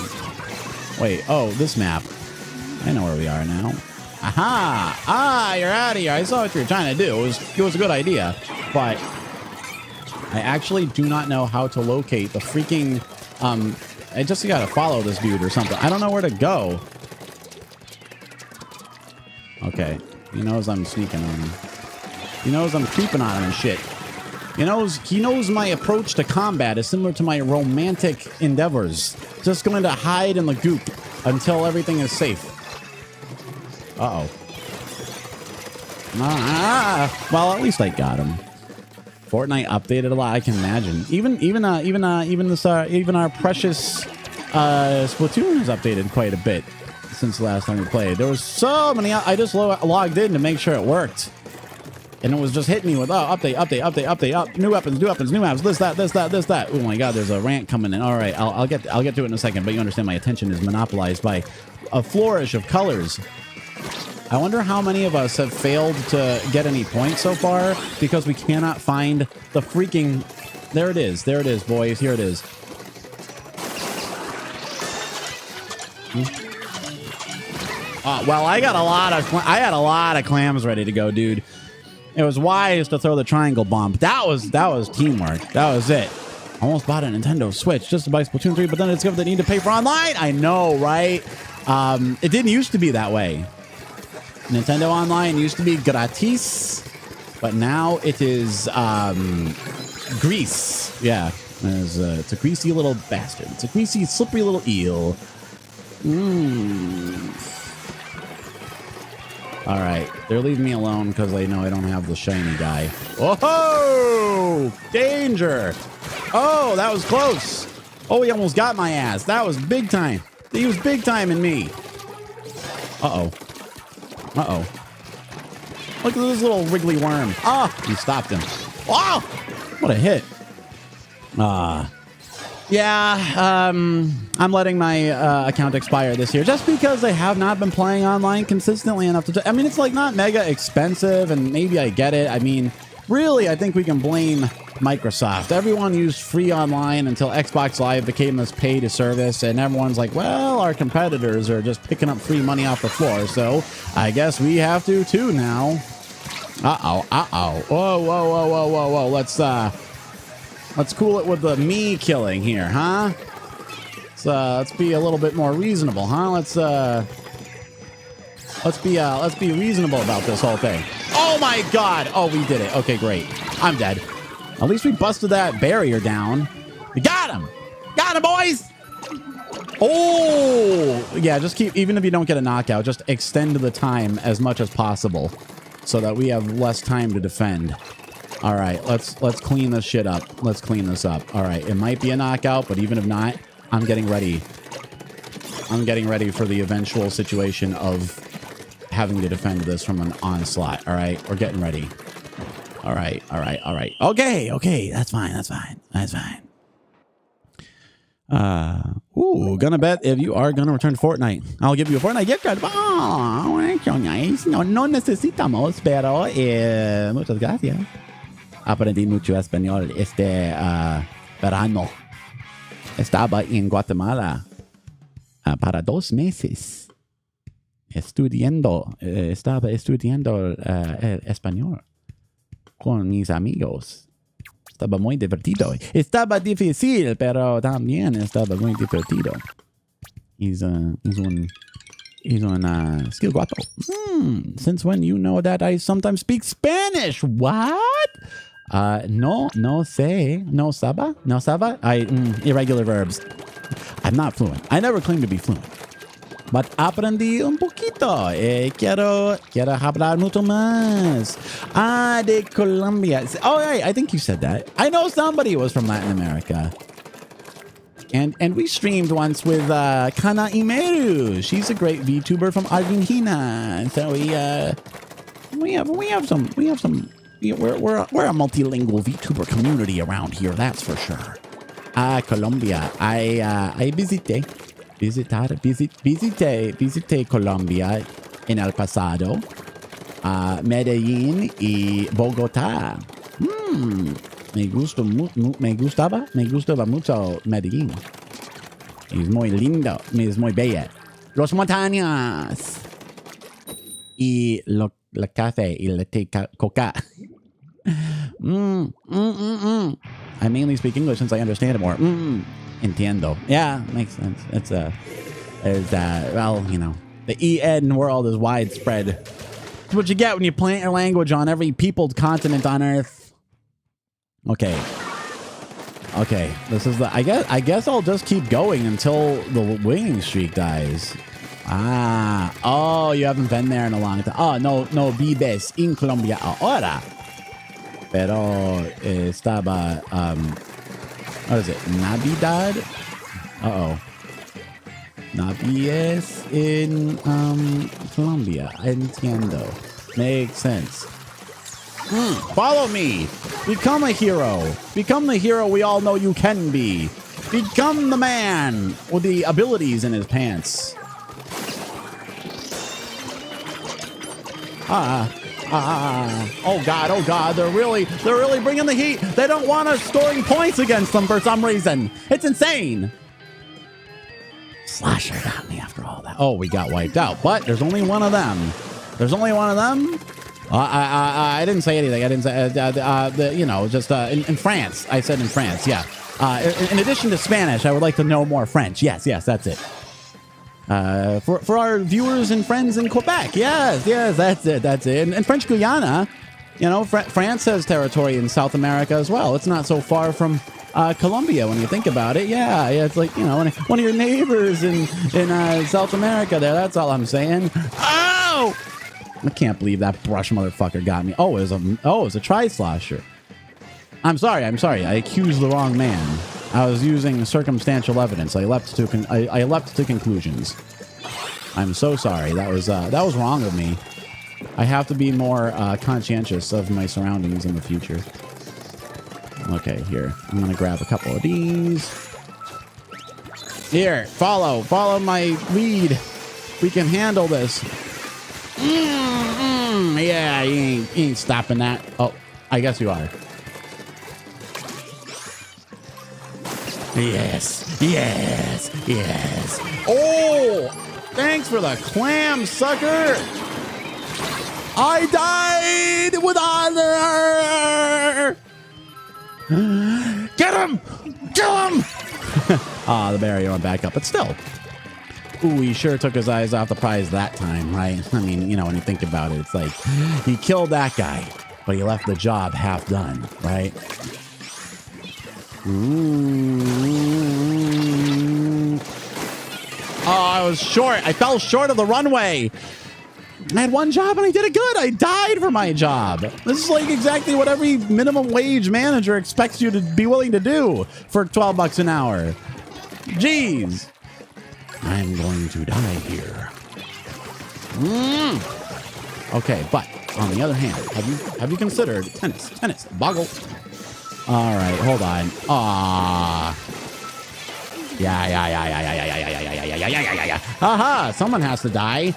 Wait, oh, this map. I know where we are now. Aha! Ah, you're out of here. I saw what you were trying to do. It was a good idea. But I actually do not know how to locate the freaking... I just gotta follow this dude or something. I don't know where to go. Okay. He knows I'm sneaking on him. He knows I'm creeping on him and shit. He knows my approach to combat is similar to my romantic endeavors. Just going to hide in the goop until everything is safe. Uh-oh. Well, at least I got him. Fortnite updated a lot, I can imagine. Even our precious Splatoon has updated quite a bit since the last time we played. There was so many. I just logged in to make sure it worked. And it was just hitting me with, update, new weapons, new maps, this, that. Oh my God, there's a rant coming in. All right, I'll get to it in a second, but you understand my attention is monopolized by a flourish of colors. I wonder how many of us have failed to get any points so far because we cannot find the freaking... There it is, boys. Here it is. Well, I had a lot of clams ready to go, dude. It was wise to throw the triangle bomb. That was teamwork. That was it. Almost bought a Nintendo Switch just to buy Splatoon 3, but then I discovered they need to pay for online. I know, right? It didn't used to be that way. Nintendo Online used to be gratis, but now it is grease. Yeah, it's a greasy little bastard. It's a greasy, slippery little eel. All right, they're leaving me alone because they know I don't have the shiny guy. Whoa! Danger! Oh, that was close. Oh, he almost got my ass. That was big time. He was big time in me. Uh-oh. Look at this little wriggly worm. He stopped him. Oh, what a hit. Yeah, I'm letting my account expire this year just because I have not been playing online consistently enough to... I mean, it's like not mega expensive, and maybe I get it. I mean, really, I think we can blame Microsoft. Everyone used free online until Xbox Live became this pay-to-service, and everyone's like, well, our competitors are just picking up free money off the floor, so I guess we have to too now. Whoa. Let's cool it with the me killing here, huh? Let's be a little bit more reasonable, huh? Let's be reasonable about this whole thing. Oh my God! Oh, we did it. Okay, great. I'm dead. At least we busted that barrier down. We got him! Got him, boys! Oh! Yeah, just keep, even if you don't get a knockout, just extend the time as much as possible so that we have less time to defend. All right, let's clean this shit up. Let's clean this up. All right, it might be a knockout, but even if not, I'm getting ready. I'm getting ready for the eventual situation of having to defend this from an onslaught. All right, we're getting ready. All right. Okay, that's fine. Gonna bet if you are gonna return to Fortnite, I'll give you a Fortnite gift card. Oh, that's so nice. No necesitamos, pero muchas gracias. Aprendí mucho español este verano. Estaba en Guatemala para 2 meses estaba estudiando español con mis amigos. Estaba muy divertido. Estaba difícil, pero también estaba muy divertido. He's un skill guapo. Since when you know that I sometimes speak Spanish? What? No sé. No saba? Irregular verbs. I'm not fluent. I never claimed to be fluent. But aprendí un poquito. Quiero hablar mucho más. De Colombia. Oh, I think you said that. I know somebody was from Latin America. And we streamed once with Kana Imeru. She's a great VTuber from Argentina. So we're a multilingual VTuber community around here, that's for sure. Colombia. I visité Colombia en el pasado. Medellín y Bogotá. Me gustaba mucho Medellín. Es muy lindo, es muy bella. Los montañas. Y la café y la té coca. I mainly speak English since I understand it more. Entiendo. Yeah, makes sense. It's well, you know, the EN world is widespread. It's what you get when you plant your language on every peopled continent on Earth. Okay. This is the. I guess I'll just keep going until the winning streak dies. Oh, you haven't been there in a long time. Oh, no vives en Colombia ahora. Pero estaba, what is it? Navidad? Navies in Colombia. Entiendo. Makes sense. Follow me. Become a hero. Become the hero we all know you can be. Become the man with the abilities in his pants. Oh God, they're really bringing the heat. They don't want us scoring points against them for some reason. It's insane. Slasher got me after all that. Oh, we got wiped out, but there's only one of them. There's only one of them. I didn't say anything. I didn't say, you know, just in France. I said in France, yeah. In addition to Spanish, I would like to know more French. Yes, that's it. For our viewers and friends in Quebec. Yes, that's it. And French Guiana, you know, France has territory in South America as well. It's not so far from Colombia when you think about it. Yeah, it's like, you know, one of your neighbors in South America there. That's all I'm saying. Oh! I can't believe that brush motherfucker got me. Oh, it was a tri-slosher. I'm sorry. I accused the wrong man. I was using circumstantial evidence. I leapt to conclusions. I'm so sorry. That was wrong of me. I have to be more conscientious of my surroundings in the future. Okay, here. I'm gonna grab a couple of these. Here, follow my lead. We can handle this. Yeah, you ain't stopping that. Oh, I guess you are. Yes. Oh, thanks for the clam, sucker. I died with honor. Get him! Kill him! The barrier went back up, but still. Ooh, he sure took his eyes off the prize that time, right? I mean, you know, when you think about it, it's like he killed that guy, but he left the job half done, right? Ooh. Oh, I was short. I fell short of the runway. I had one job and I did it good. I died for my job. This is like exactly what every minimum wage manager expects you to be willing to do for 12 bucks an hour. Jeez. I'm going to die here. Okay, but on the other hand, have you considered tennis, boggle? All right, hold on. Yeah. Haha, someone has to die.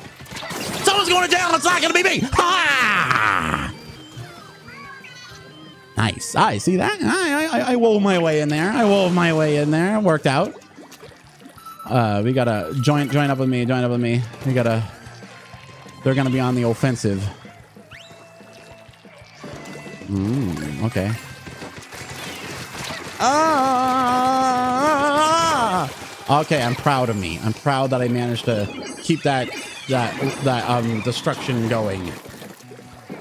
Someone's going to jail. It's not going to be me. Ha! Nice. I see that. I wove my way in there. It worked out. We gotta join up with me. They're gonna be on the offensive. Okay. Okay, I'm proud of me. I'm proud that I managed to keep that destruction going.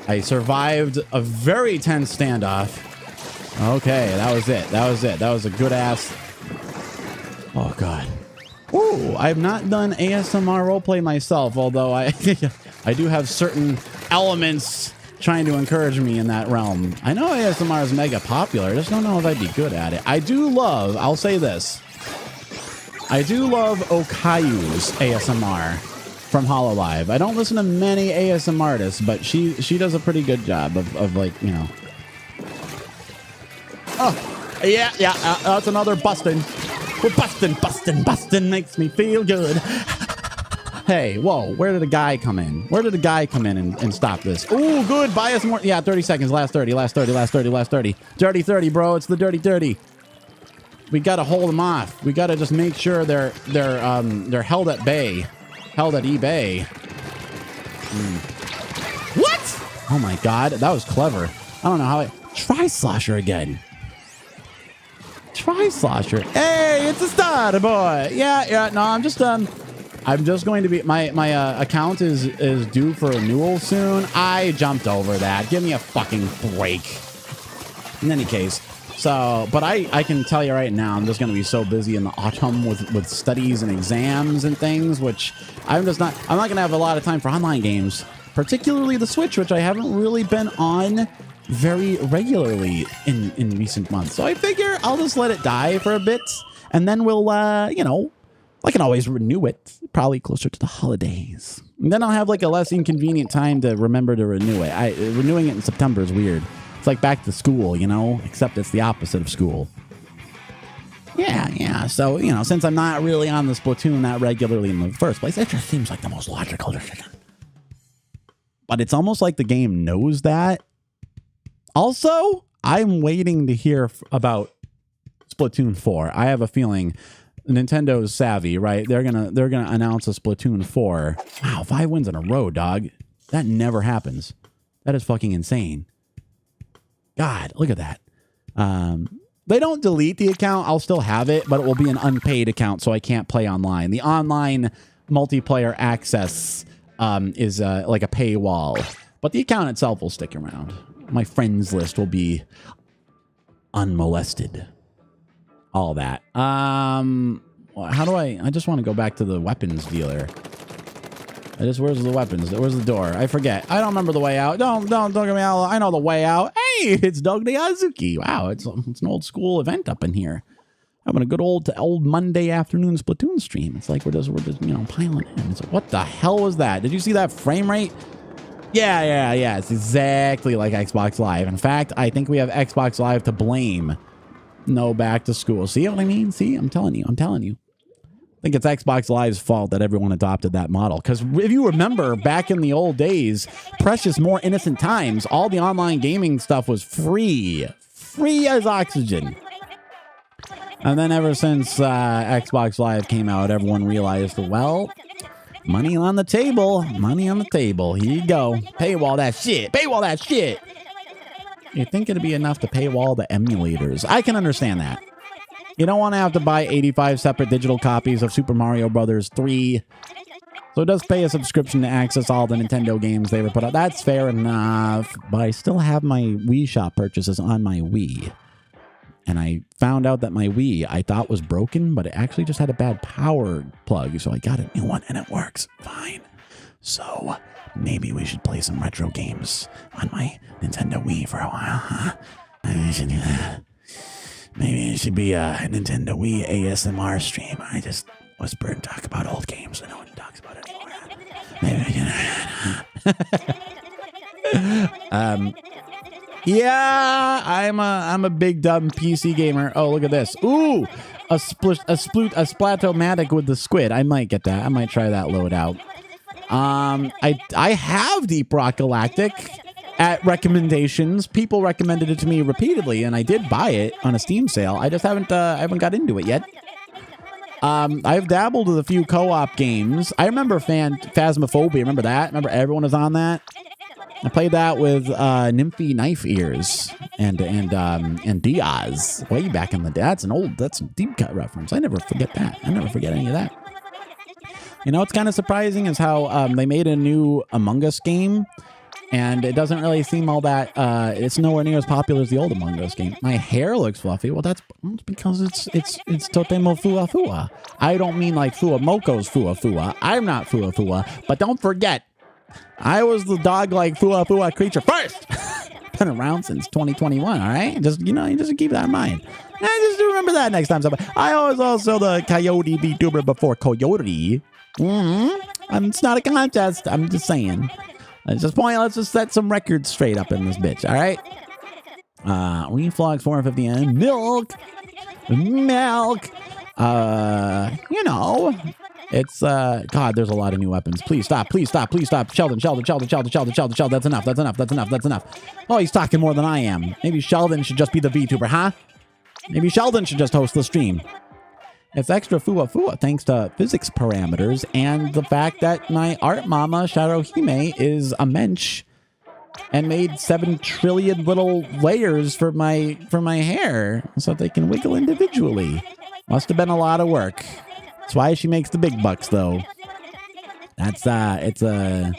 I survived a very tense standoff. Okay, that was it. That was a good ass. Oh God. Ooh, I've not done ASMR roleplay myself, although I do have certain elements trying to encourage me in that realm. I know ASMR is mega popular. I just don't know if I'd be good at it. I'll say this. I do love Okayu's ASMR from HoloLive. I don't listen to many ASMR artists, but she does a pretty good job of like, you know. Oh, yeah, that's another busting. We're busting makes me feel good. Hey, whoa, where did a guy come in? And stop this? Ooh, good, buy us more. Yeah, 30 seconds, last 30. Dirty 30, bro, it's the dirty 30. We gotta hold them off. We gotta just make sure they're held at bay. Held at eBay. What? Oh my God, that was clever. I don't know how try slosher again. Tri-slosher. Hey, it's a star, boy. Yeah. No, I'm just going to be my account is due for renewal soon. I jumped over that. Give me a fucking break. In any case, but I can tell you right now, I'm just going to be so busy in the autumn with studies and exams and things, which I'm not going to have a lot of time for online games, particularly the Switch, which I haven't really been on very regularly in recent months. So I figure I'll just let it die for a bit, and then we'll I can always renew it, probably closer to the holidays. And then I'll have like a less inconvenient time to remember to renew it. Renewing it in September is weird. It's like back to school, you know, except it's the opposite of school. Yeah. So, you know, since I'm not really on the Splatoon that regularly in the first place, it just seems like the most logical decision. But it's almost like the game knows that. Also, I'm waiting to hear about Splatoon 4. I have a feeling Nintendo's savvy, right? They're gonna announce a Splatoon 4. Wow, 5 wins in a row, dog. That never happens. That is fucking insane. God, look at that. They don't delete the account. I'll still have it, but it will be an unpaid account, so I can't play online. The online multiplayer access is like a paywall, but the account itself will stick around. My friends list will be unmolested. All that. How do I just want to go back to the weapons dealer. Where's the weapons? Where's the door? I forget. I don't remember the way out. Don't get me out. I know the way out. Hey, it's Doug Azuki. Wow, it's an old school event up in here. Having a good old Monday afternoon Splatoon stream. It's like we're just you know, piling in. It's like, what the hell was that? Did you see that frame rate? Yeah. It's exactly like Xbox Live. In fact, I think we have Xbox Live to blame. No back to school. See what I mean? See, I'm telling you. I think it's Xbox Live's fault that everyone adopted that model. Because if you remember, back in the old days, precious, more innocent times, all the online gaming stuff was free. Free as oxygen. And then ever since Xbox Live came out, everyone realized, well, money on the table. Money on the table. Here you go. Paywall that shit. Paywall that shit. You think it'd be enough to paywall the emulators? I can understand that. You don't want to have to buy 85 separate digital copies of Super Mario Brothers 3. So it does pay a subscription to access all the Nintendo games they ever put out. That's fair enough. But I still have my Wii Shop purchases on my Wii. And I found out that my Wii I thought was broken, but it actually just had a bad power plug. So I got a new one and it works fine. So maybe we should play some retro games on my Nintendo Wii for a while, huh? Maybe we should do that. Maybe it should be a Nintendo Wii ASMR stream. I just whisper and talk about old games. No one talks about it anymore. Maybe we can. Yeah, I'm a big dumb PC gamer. Oh, look at this. Ooh, a Splatoon-matic with the squid. I might get that. I might try that loadout. I have Deep Rock Galactic at recommendations. People recommended it to me repeatedly, and I did buy it on a Steam sale. I just haven't got into it yet. I've dabbled with a few co-op games. I remember Phasmophobia. Remember that? Remember everyone was on that? I played that with Nymphy Knife Ears and Diaz way back in the day. That's a deep cut reference. I never forget that. I never forget any of that. You know what's kind of surprising is how they made a new Among Us game, and it doesn't really seem all that. It's nowhere near as popular as the old Among Us game. My hair looks fluffy. Well, that's because it's Totemo Fua Fua. I don't mean like Fua Moko's Fua Fua. I'm not Fua Fua, but don't forget, I was the dog-like Fua Fua creature first. Been around since 2021, all right? Just keep that in mind. And just remember that next time. I was also the Coyote VTuber before Coyote. It's not a contest. I'm just saying. Let's just set some records straight up in this bitch, all right? Reflux 450 and milk. It's God, there's a lot of new weapons. Please stop. Sheldon. That's enough. Oh, he's talking more than I am. Maybe Sheldon should just be the VTuber, huh? Maybe Sheldon should just host the stream. It's extra fua thanks to physics parameters and the fact that my art mama Shadohime is a mensch and made 7 trillion little layers for my hair so they can wiggle individually. Must have been a lot of work. That's why she makes the big bucks, though. It's a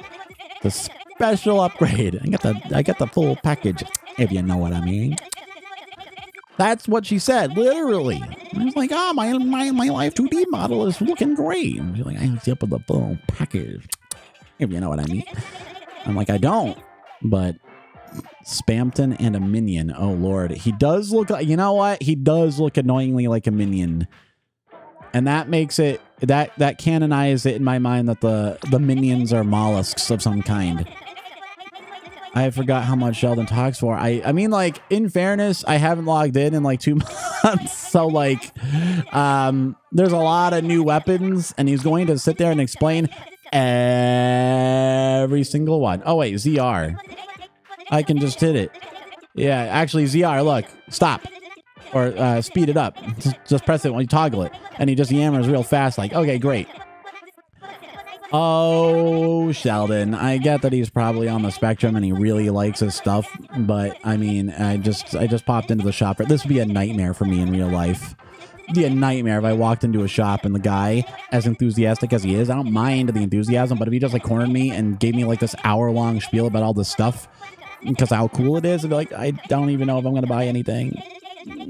special upgrade. I got the full package, if you know what I mean. That's what she said, literally. I was like, my Life 2D model is looking great. And she's like, I hooked you up with the full package, if you know what I mean. I'm like, I don't, but Spamton and a minion. Oh, Lord. He does look, you know what? He does look annoyingly like a minion. And that makes it, that canonizes it in my mind that the minions are mollusks of some kind. I forgot how much Sheldon talks for. I mean, like, in fairness, I haven't logged in like 2 months. So, like, there's a lot of new weapons, and he's going to sit there and explain every single one. Oh, wait, ZR. I can just hit it. Yeah, actually, ZR, look, stop. Or speed it up. Just press it when you toggle it. And he just yammers real fast, like, okay, great. Oh, Sheldon. I get that he's probably on the spectrum and he really likes his stuff, but I mean, I just popped into the shop. This would be a nightmare for me in real life. It'd be a nightmare if I walked into a shop and the guy, as enthusiastic as he is, I don't mind the enthusiasm, but if he just like cornered me and gave me like this hour-long spiel about all this stuff because how cool it is, I'd be like, I don't even know if I'm gonna buy anything.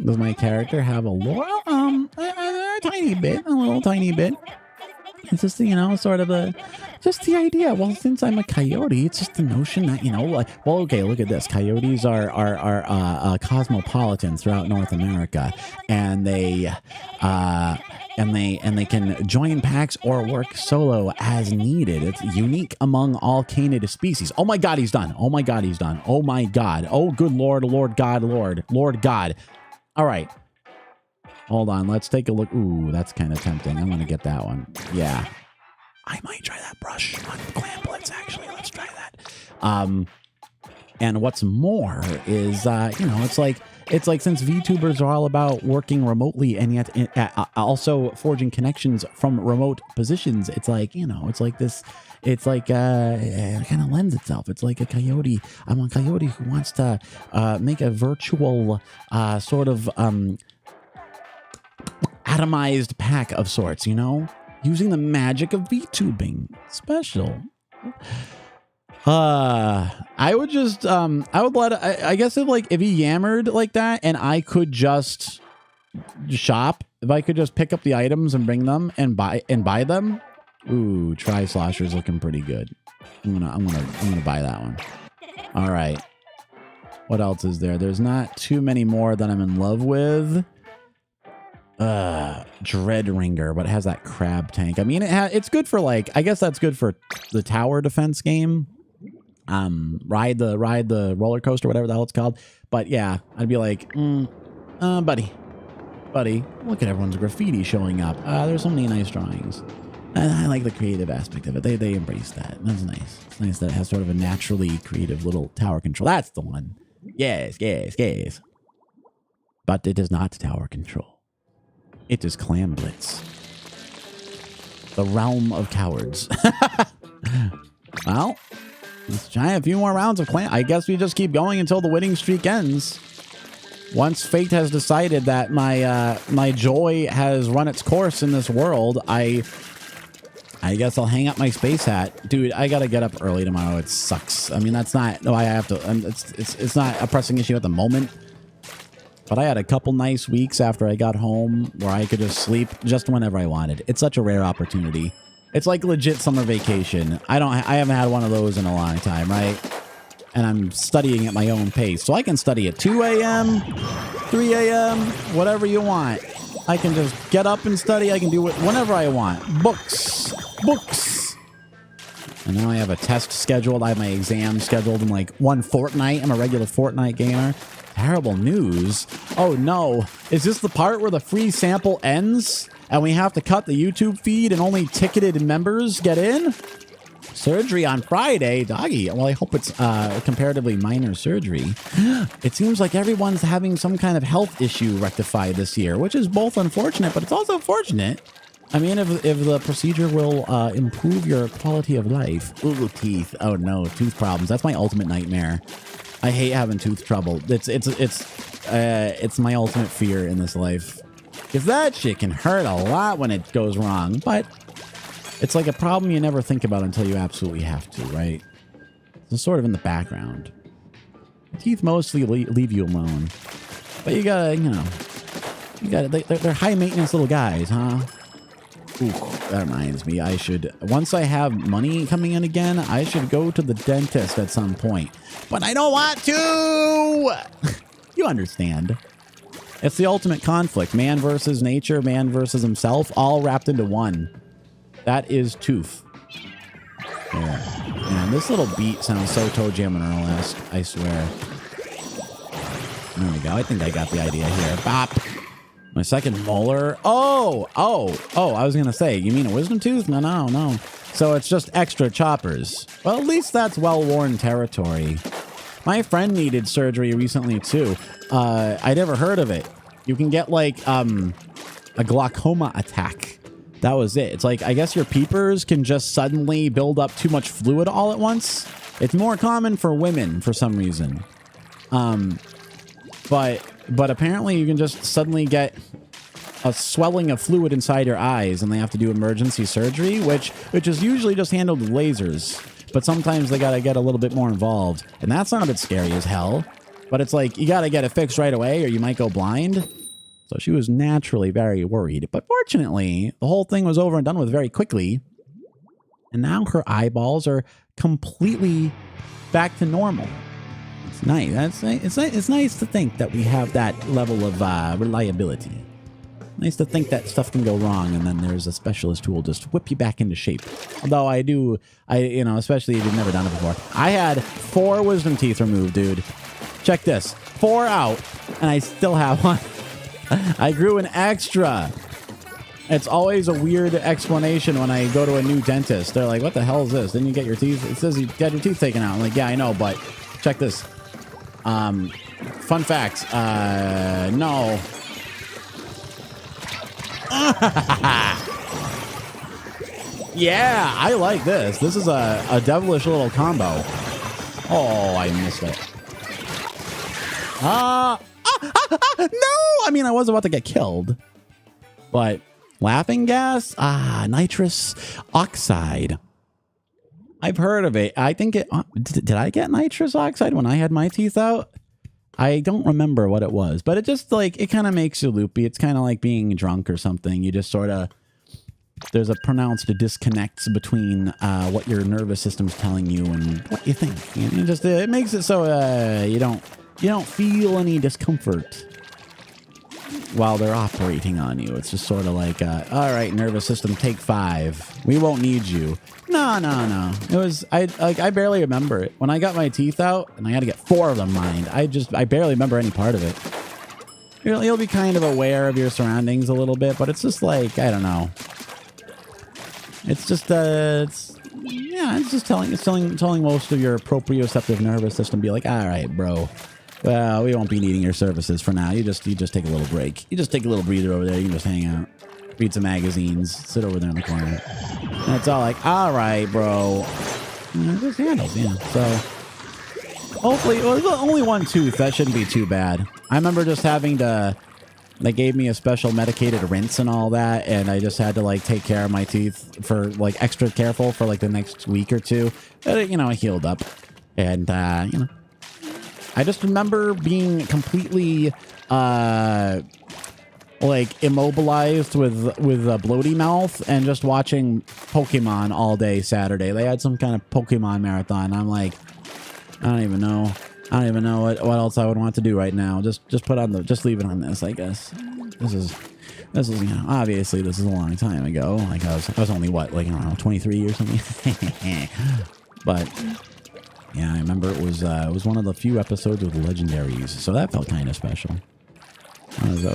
Does my character have a lore? A tiny bit, a little tiny bit. It's just, you know, sort of just the idea. Well, since I'm a coyote, it's just the notion that, you know, like, well, okay, look at this. Coyotes are cosmopolitans throughout North America, and they can join packs or work solo as needed. It's unique among all canid species. Oh my God, he's done. Oh my God, he's done. Oh my God. Oh, good Lord, Lord God, Lord God. All right. Hold on, let's take a look. Ooh, that's kind of tempting. I'm gonna get that one. Yeah. I might try that brush on Clan Blitz, actually. Let's try that. And what's more is, you know, it's like since VTubers are all about working remotely and yet also forging connections from remote positions, it's like, you know, it's like this, it's like, it kind of lends itself. It's like a coyote. I'm a coyote who wants to make a virtual sort of atomized pack of sorts, you know, using the magic of VTubing. Special. I would just I would let I guess if he yammered like that and I could just shop, if I could just pick up the items and bring them and buy them. Ooh, Tri Slosher's looking pretty good. I'm gonna buy that one. All right. What else is there? There's not too many more that I'm in love with. Dread Ringer, but it has that crab tank. I mean, it's good for, like, I guess that's good for the tower defense game. Ride the roller coaster, whatever the hell it's called. But yeah, I'd be like, buddy, look at everyone's graffiti showing up. There's so many nice drawings. And I like the creative aspect of it. They embrace that. That's nice. It's nice that it has sort of a naturally creative little tower control. That's the one. Yes. But it is not tower control. It is Clan Blitz. The realm of cowards. Well, let's try a few more rounds of Clan. I guess we just keep going until the winning streak ends. Once fate has decided that my joy has run its course in this world, I guess I'll hang up my space hat. Dude, I gotta get up early tomorrow. It sucks. I mean, that's not... No, I have to... It's not a pressing issue at the moment. But I had a couple nice weeks after I got home where I could just sleep just whenever I wanted. It's such a rare opportunity. It's like legit summer vacation. I haven't had one of those in a long time, right? And I'm studying at my own pace. So I can study at 2 a.m., 3 a.m., whatever you want. I can just get up and study. I can do it whenever I want. Books. And now I have a test scheduled. I have my exam scheduled in like one fortnight. I'm a regular Fortnite gamer. Terrible news. Oh no. Is this the part where the free sample ends and we have to cut the YouTube feed and only ticketed members get in? Surgery on Friday, doggy. Well, I hope it's comparatively minor surgery. It seems like everyone's having some kind of health issue rectified this year, which is both unfortunate, but it's also fortunate. I mean, if the procedure will improve your quality of life. Ooh, teeth. Oh no, tooth problems. That's my ultimate nightmare. I hate having tooth trouble. It's my ultimate fear in this life. Because that shit can hurt a lot when it goes wrong, but it's like a problem you never think about until you absolutely have to, right? It's sort of in the background. Teeth mostly leave you alone. But you gotta, you know, they're high maintenance little guys, huh? Ooh, that reminds me, once I have money coming in again, I should go to the dentist at some point. But I don't want to! You understand. It's the ultimate conflict. Man versus nature, man versus himself, all wrapped into one. That is Tooth. Yeah. Man, this little beat sounds so Toe Jam and Earl-esque, I swear. There we go. I think I got the idea here. Bop. My second molar. Oh, I was going to say, you mean a wisdom tooth? No. So it's just extra choppers. Well, at least that's well-worn territory. My friend needed surgery recently, too. I never heard of it. You can get, like, a glaucoma attack. That was it. It's like, I guess your peepers can just suddenly build up too much fluid all at once. It's more common for women for some reason. But apparently you can just suddenly get a swelling of fluid inside your eyes and they have to do emergency surgery, which is usually just handled with lasers. But sometimes they got to get a little bit more involved. And that sounded scary as hell. But it's like, you got to get it fixed right away or you might go blind. So she was naturally very worried. But fortunately, the whole thing was over and done with very quickly. And now her eyeballs are completely back to normal. It's nice. It's nice to think that we have that level of reliability. Nice to think that stuff can go wrong, and then there's a specialist who will just whip you back into shape. Although especially if you've never done it before. I had 4 wisdom teeth removed, dude. Check this. 4 out, and I still have one. I grew an extra. It's always a weird explanation when I go to a new dentist. They're like, what the hell is this? Didn't you get your teeth? It says you got your teeth taken out. I'm like, yeah, I know, but check this. Fun fact. No. Yeah, I like this. This is a devilish little combo. Oh, I missed it. No! I mean, I was about to get killed. But laughing gas? Nitrous oxide. I've heard of it. I think it... did I get nitrous oxide when I had my teeth out? I don't remember what it was, but it just like, it kind of makes you loopy. It's kind of like being drunk or something. You just sort of, there's a pronounced disconnect between what your nervous system's telling you and what you think. And it makes it so you don't feel any discomfort while they're operating on you. It's just sort of like, all right, nervous system, take 5. We won't need you. No. It was, I barely remember it. When I got my teeth out, and I had to get 4 of them mined, I barely remember any part of it. You'll be kind of aware of your surroundings a little bit, but it's just like, I don't know. It's just, it's just telling most of your proprioceptive nervous system, be like, all right, bro. Well, we won't be needing your services for now. You just take a little break. You just take a little breather over there. You can just hang out, read some magazines, sit over there in the corner. And it's all like, all right, bro. It just handles, yeah. So hopefully, there's only 1 tooth. That shouldn't be too bad. I remember just having to. They gave me a special medicated rinse and all that, and I just had to like take care of my teeth for like extra careful for like the next week or 2. But it healed up, and I just remember being completely like immobilized with a bloaty mouth and just watching Pokemon all day Saturday. They had some kind of Pokemon marathon. I'm like, I don't even know what else I would want to do right now. Just leave it on this, I guess. This is obviously this is a long time ago. Like I was only what, like, I don't know, 23 or something. But yeah, I remember it was one of the few episodes with legendaries, so that felt kind of special. You're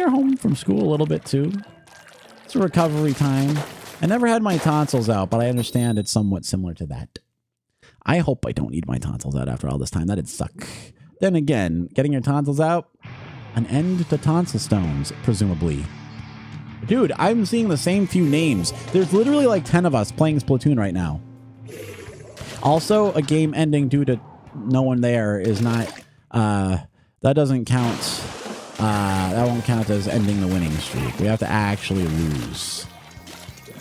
home from school a little bit too. It's a recovery time. I never had my tonsils out, but I understand it's somewhat similar to that. I hope I don't need my tonsils out after all this time. That'd suck. Then again, getting your tonsils out, an end to tonsil stones, presumably. Dude, I'm seeing the same few names. There's literally like 10 of us playing Splatoon right now. Also, a game ending due to no one there is not, that doesn't count, that won't count as ending the winning streak. We have to actually lose.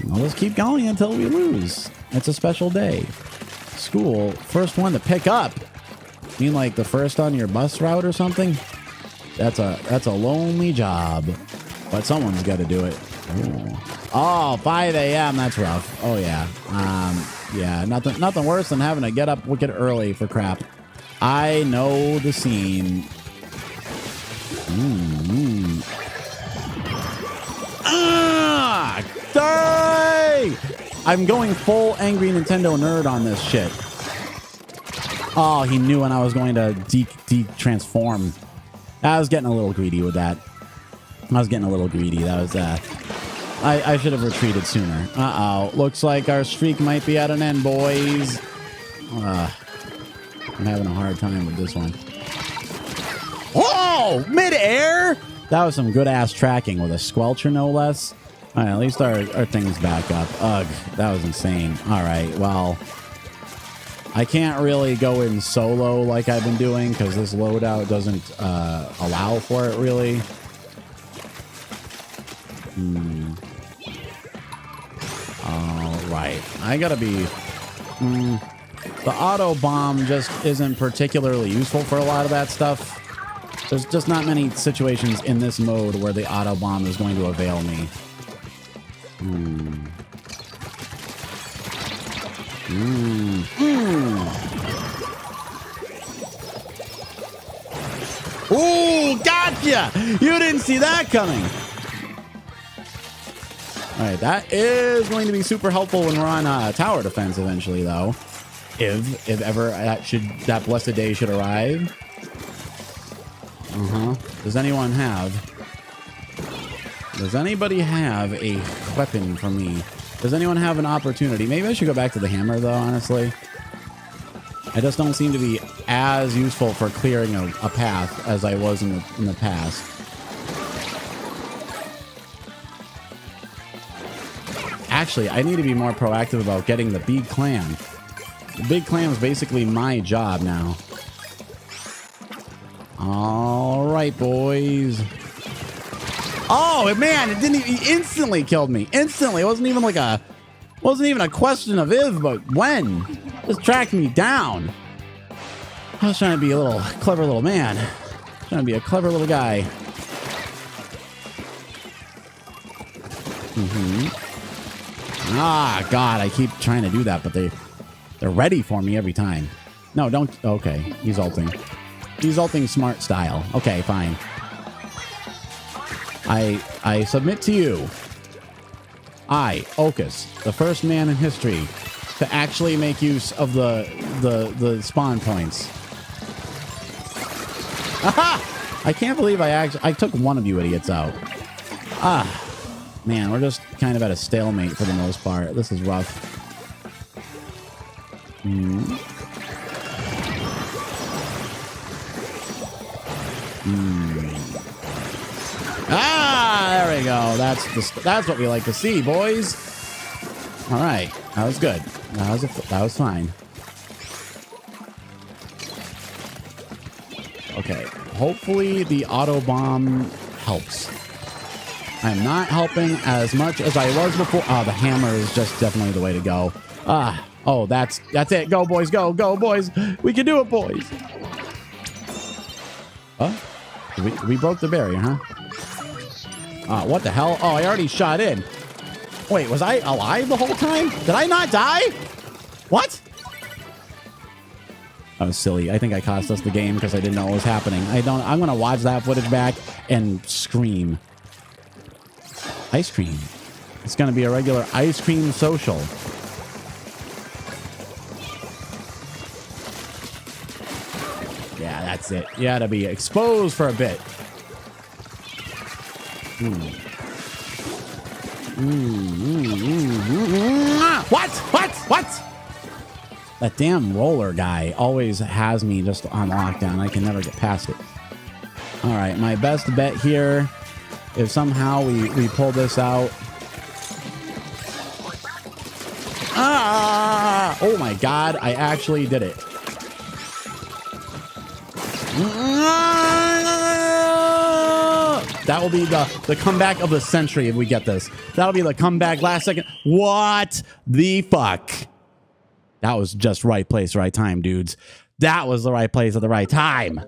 We'll just keep going until we lose. It's a special day. School, first one to pick up. You mean like the first on your bus route or something? That's a lonely job, but someone's got to do it. Ooh. Oh, 5 a.m. That's rough. Oh yeah. Yeah, nothing worse than having to get up wicked early for crap. I know the scene. Die! I'm going full angry Nintendo nerd on this shit. Oh, he knew when I was going to de-transform. I was getting a little greedy with that. I was getting a little greedy. That was, I should have retreated sooner. Uh-oh. Looks like our streak might be at an end, boys. I'm having a hard time with this one. Whoa! Mid-air? That was some good-ass tracking with a squelcher, no less. All right, at least our thing's back up. Ugh, that was insane. All right, well, I can't really go in solo like I've been doing because this loadout doesn't allow for it, really. All right, I gotta be... the auto bomb just isn't particularly useful for a lot of that stuff. There's just not many situations in this mode where the auto bomb is going to avail me. Ooh, gotcha! You didn't see that coming. All right, that is going to be super helpful when we're on tower defense eventually, though. If ever that blessed day should arrive. Does anybody have a weapon for me? Does anyone have an opportunity? Maybe I should go back to the hammer, though, honestly. I just don't seem to be as useful for clearing a path as I was in the past. Actually, I need to be more proactive about getting the big clam. The big clam is basically my job now. All right, boys. Oh man, it didn't. He instantly killed me. Instantly. It wasn't even a question of if, but when. Just tracked me down. I was trying to be a little clever little man. Trying to be a clever little guy. Ah, God, I keep trying to do that, but they're ready for me every time. No, don't. Okay, he's ulting. He's ulting smart style. Okay, fine. I submit to you. I, OkAs, the first man in history to actually make use of the spawn points. Aha! I can't believe I took one of you idiots out. Ah, man, we're just kind of at a stalemate for the most part. This is rough. Ah, there we go. That's what we like to see, boys. All right, that was good. That was fine. Okay, hopefully the auto bomb helps. I'm not helping as much as I was before. Oh, the hammer is just definitely the way to go. Oh, that's it. Go, boys, go, boys. We can do it, boys. Oh, we broke the barrier, huh? What the hell? Oh, I already shot in. Wait, was I alive the whole time? Did I not die? What? That was silly. I think I cost us the game because I didn't know what was happening. I'm going to watch that footage back and scream. Ice cream. It's going to be a regular ice cream social. Yeah, that's it. You got to be exposed for a bit. What? That damn roller guy always has me just on lockdown. I can never get past it. All right, my best bet here, if somehow we pull this out. Oh my God, I actually did it. That will be the comeback of the century if we get this. That'll be the comeback last second. What the fuck? That was just right place, right time, dudes. That was the right place at the right time.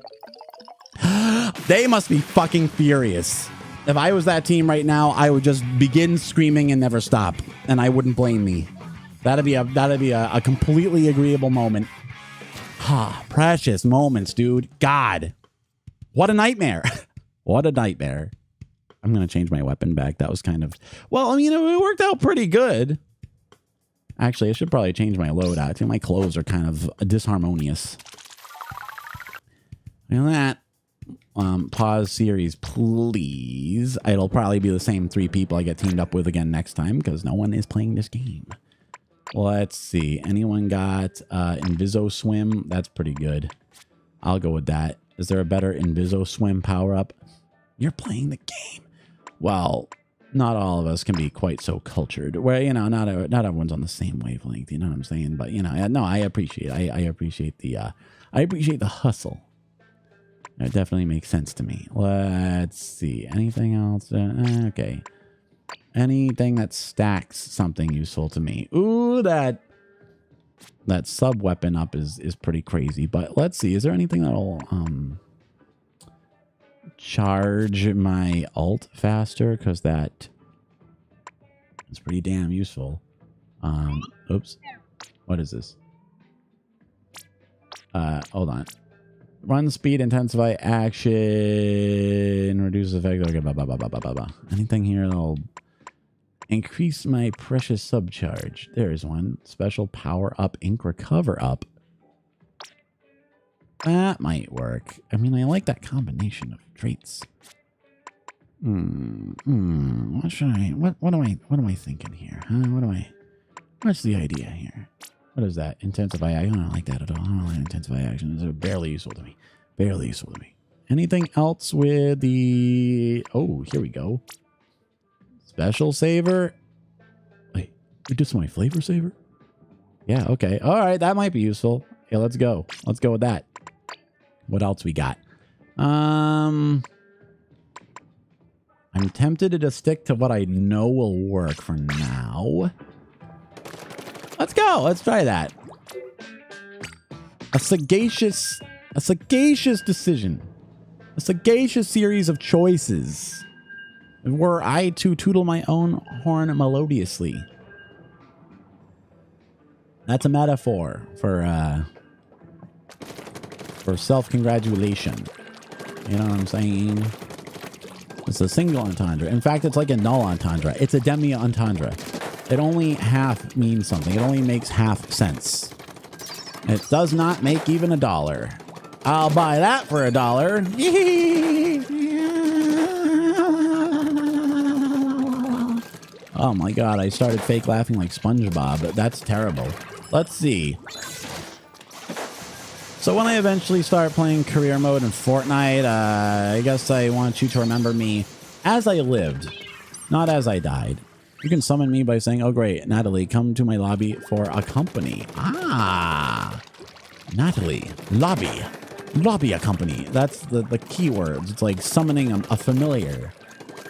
They must be fucking furious. If I was that team right now, I would just begin screaming and never stop. And I wouldn't blame me. That'd be a completely agreeable moment. Precious moments, dude. God. What a nightmare. What a nightmare. I'm going to change my weapon back. That was kind of... Well, I mean, it worked out pretty good. Actually, I should probably change my loadout. I think my clothes are kind of disharmonious. And that... pause series, please. It'll probably be the same 3 people I get teamed up with again next time because no one is playing this game. Let's see. Anyone got Inviso Swim? That's pretty good. I'll go with that. Is there a better Inviso Swim power-up? You're playing the game. Well, not all of us can be quite so cultured. Where, you know, not everyone's on the same wavelength. You know what I'm saying? But, you know, no, I appreciate the hustle. That definitely makes sense to me. Let's see. Anything else? Okay. Anything that stacks something useful to me. Ooh, that sub weapon up is pretty crazy. But let's see. Is there anything that'll charge my ult faster? Because that is pretty damn useful. Oops. What is this? Hold on. Run speed, intensify action, reduce effect. Okay, blah, blah, blah, blah, blah, blah. Anything here that'll increase my precious subcharge. There's one. Special power up, ink recover up. That might work. I mean, I like that combination of traits. What should I? What am I thinking here? Huh? What's the idea here? What is that? Intensify action. I don't like that at all. I don't like intensify action. It's barely useful to me. Barely useful to me. Anything else with the... Oh, here we go. Special saver. Wait, we did some my flavor saver? Yeah, okay. All right, that might be useful. Yeah, let's go. Let's go with that. What else we got? I'm tempted to just stick to what I know will work for now. Let's go. Let's try that. A sagacious decision. A sagacious series of choices. Were I to tootle my own horn melodiously. That's a metaphor for self-congratulation. You know what I'm saying? It's a single entendre. In fact, it's like a null entendre. It's a demi entendre. It only half means something. It only makes half sense. It does not make even $1. I'll buy that for $1. Oh my god, I started fake laughing like SpongeBob. That's terrible. Let's see. So when I eventually start playing career mode in Fortnite, I guess I want you to remember me as I lived, not as I died. You can summon me by saying, oh great, Natalie, come to my lobby for a company. Ah, Natalie, lobby a company. That's the keywords. It's like summoning a familiar.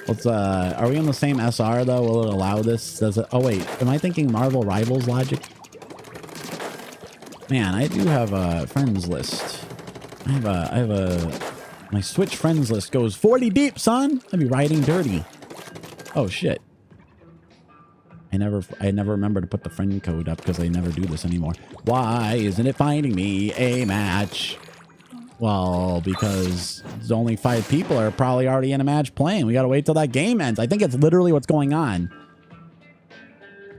Let's, are we on the same SR though? Will it allow this? Does it? Oh wait, am I thinking Marvel Rivals logic? Man, I do have a friends list. I have a, my Switch friends list goes 40 deep, son. I'd be riding dirty. Oh shit. I never remember to put the friend code up because I never do this anymore. Why isn't it finding me a match? Well, because there's only 5 people are probably already in a match playing. We got to wait till that game ends. I think it's literally what's going on.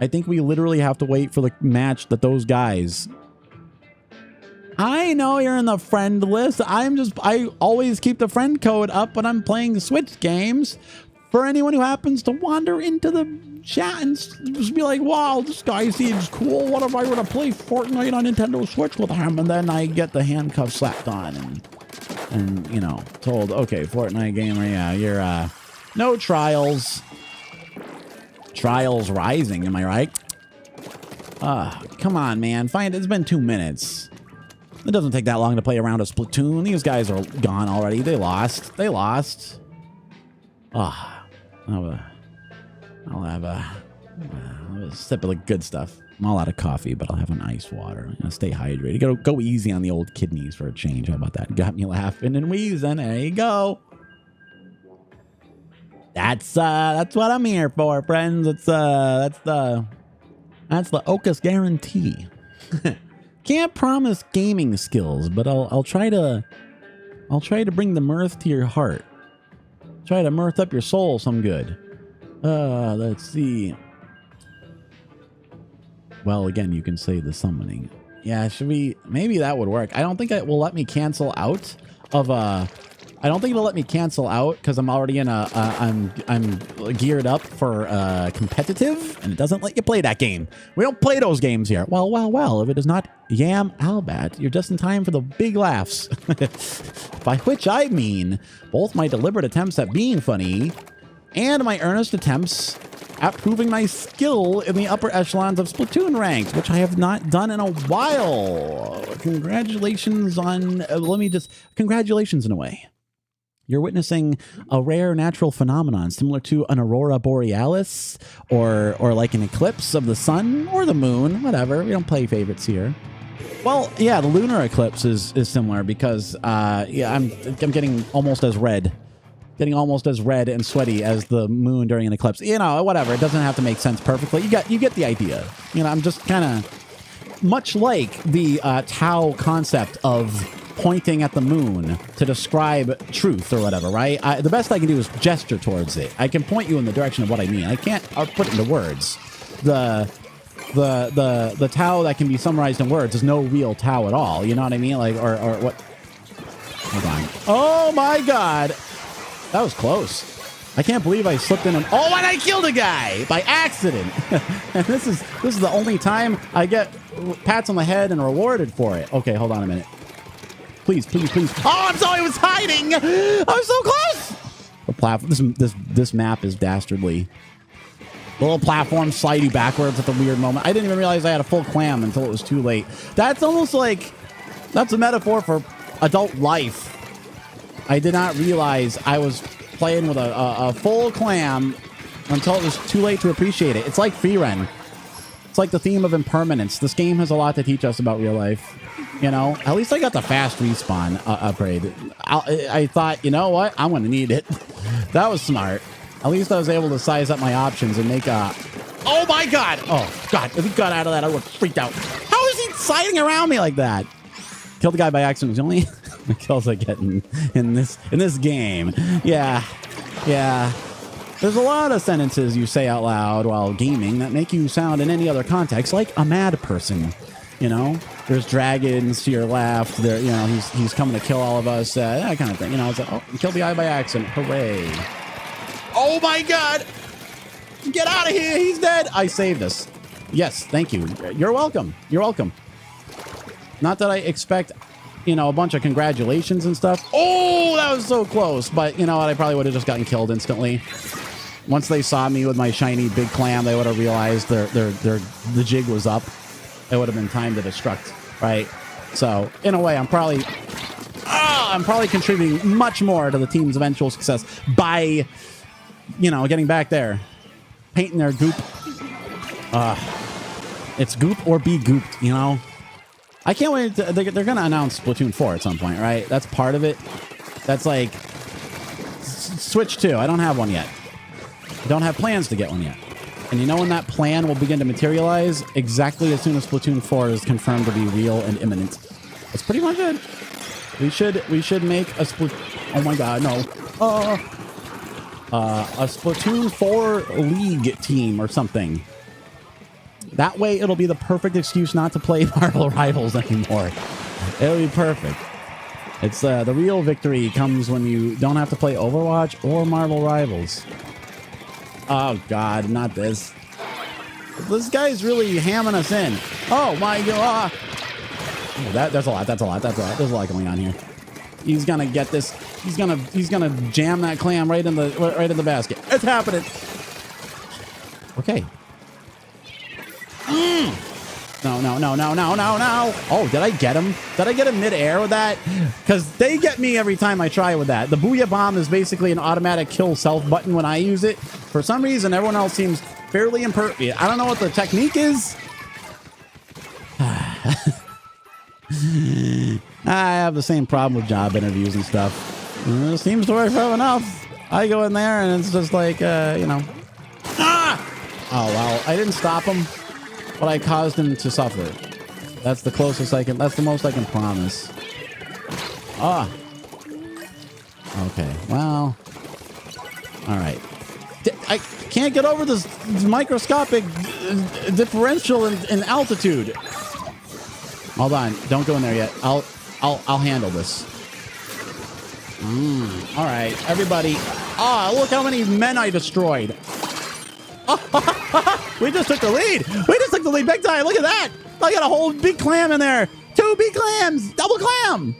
I think we literally have to wait for the match that those guys... I know you're in the friend list. I always keep the friend code up when I'm playing the Switch games. For anyone who happens to wander into the chat and just be like, wow, this guy seems cool. What if I were to play Fortnite on Nintendo Switch with him? And then I get the handcuffs slapped on and you know, told, okay, Fortnite gamer, yeah, you're, no trials. Trials rising, am I right? Come on, man. It's been 2 minutes. It doesn't take that long to play a round of Splatoon. These guys are gone already. They lost. I'll have a sip of the good stuff. I'm all out of coffee, but I'll have an ice water. I'm gonna stay hydrated. Go easy on the old kidneys for a change. How about that? Got me laughing and wheezing. There you go. That's what I'm here for, friends. That's the OkAs guarantee. Can't promise gaming skills, but I'll try to bring the mirth to your heart. Try to mirth up your soul some good. Let's see. Well, again, you can say the summoning. Yeah, should we? Maybe that would work. I don't think it will let me cancel out of I don't think it'll let me cancel out because I'm already in I'm geared up for competitive, and it doesn't let you play that game. We don't play those games here. Well. If it is not Yam Albat, you're just in time for the big laughs. By which I mean both my deliberate attempts at being funny and my earnest attempts at proving my skill in the upper echelons of Splatoon ranks, which I have not done in a while. Congratulations on, congratulations in a way. You're witnessing a rare natural phenomenon similar to an aurora borealis or like an eclipse of the sun or the moon, whatever. We don't play favorites here. Well, yeah, the lunar eclipse is similar because, yeah, I'm getting almost as red. Getting almost as red and sweaty as the moon during an eclipse. You know, whatever. It doesn't have to make sense perfectly. You get the idea. You know, I'm just kind of much like the Tao concept of pointing at the moon to describe truth or whatever, right? The best I can do is gesture towards it. I can point you in the direction of what I mean. I can't put it into words. The Tao that can be summarized in words is no real Tao at all. You know what I mean? Like, or what? Hold on. Oh my God. That was close. I can't believe I slipped in and I killed a guy by accident. And this is the only time I get pats on the head and rewarded for it. Okay, hold on a minute. Please. Oh, I'm sorry, I was hiding. I'm so close. The platform. This map is dastardly. The little platform slide you backwards at the weird moment. I didn't even realize I had a full clam until it was too late. That's almost like that's a metaphor for adult life. I did not realize I was playing with a full clam until it was too late to appreciate it. It's like free run. It's like the theme of impermanence. This game has a lot to teach us about real life. You know, at least I got the fast respawn upgrade. I thought, you know what? I'm going to need it. That was smart. At least I was able to size up my options and make a... Oh, my God. Oh, God. If he got out of that, I would have freaked out. How is he sliding around me like that? Killed the guy by accident. Was the only the kills I get in this game. Yeah. There's a lot of sentences you say out loud while gaming that make you sound in any other context like a mad person. You know, there's dragons to your left. There, you know, he's coming to kill all of us. That kind of thing. You know, it's like, oh, killed the guy by accident. Hooray! Oh my God! Get out of here! He's dead. I saved us. Yes, thank you. You're welcome. You're welcome. Not that I expect, you know, a bunch of congratulations and stuff. Oh, that was so close. But you know what? I probably would have just gotten killed instantly. Once they saw me with my shiny big clam, they would have realized the jig was up. It would have been time to destruct, right? So in a way, I'm probably contributing much more to the team's eventual success by, you know, getting back there, painting their goop. It's goop or be gooped, you know. I can't wait. They're going to announce Splatoon 4 at some point, right? That's part of it. That's like Switch 2. I don't have one yet. I don't have plans to get one yet. And you know when that plan will begin to materialize? Exactly as soon as Splatoon 4 is confirmed to be real and imminent. That's pretty much it. We should make a Oh my God, no. A Splatoon 4 League team or something. That way it'll be the perfect excuse not to play Marvel Rivals anymore. It'll be perfect. It's the real victory comes when you don't have to play Overwatch or Marvel Rivals. Oh God, not this. This guy's really hamming us in. Oh my God. Oh, that's a lot. There's a lot going on here. He's gonna get this. He's gonna jam that clam right in the basket. It's happening. Okay. No. Oh, did I get him? Did I get him mid-air with that? Because they get me every time I try with that. The Booyah Bomb is basically an automatic kill self button when I use it. For some reason, everyone else seems fairly imperfect. I don't know what the technique is. I have the same problem with job interviews and stuff. It seems to work well enough. I go in there and it's just like, you know. Ah! Oh, well, I didn't stop him. But I caused him to suffer. That's the closest I can. That's the most I can promise. Ah. Okay. Well. All right. I can't get over this microscopic differential in altitude. Hold on. Don't go in there yet. I'll handle this. All right, everybody. Ah, look how many men I destroyed. We just took the lead. We just took the lead big time. Look at that. I got a whole big clam in there. 2 big clams. Double clam.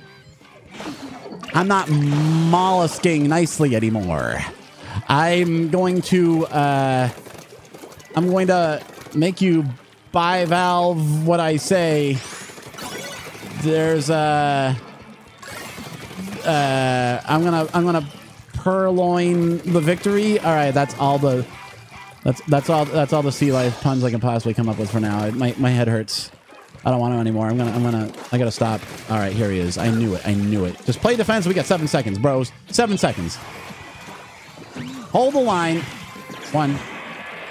I'm not mollusking nicely anymore. I'm going to make you bivalve what I say. There's I'm gonna purloin the victory. All right, that's all the the sea life puns I can possibly come up with for now. My head hurts. I don't want to anymore. I gotta stop. All right, here he is. I knew it. Just play defense. We got 7 seconds, bros. 7 seconds. Hold the line. 1.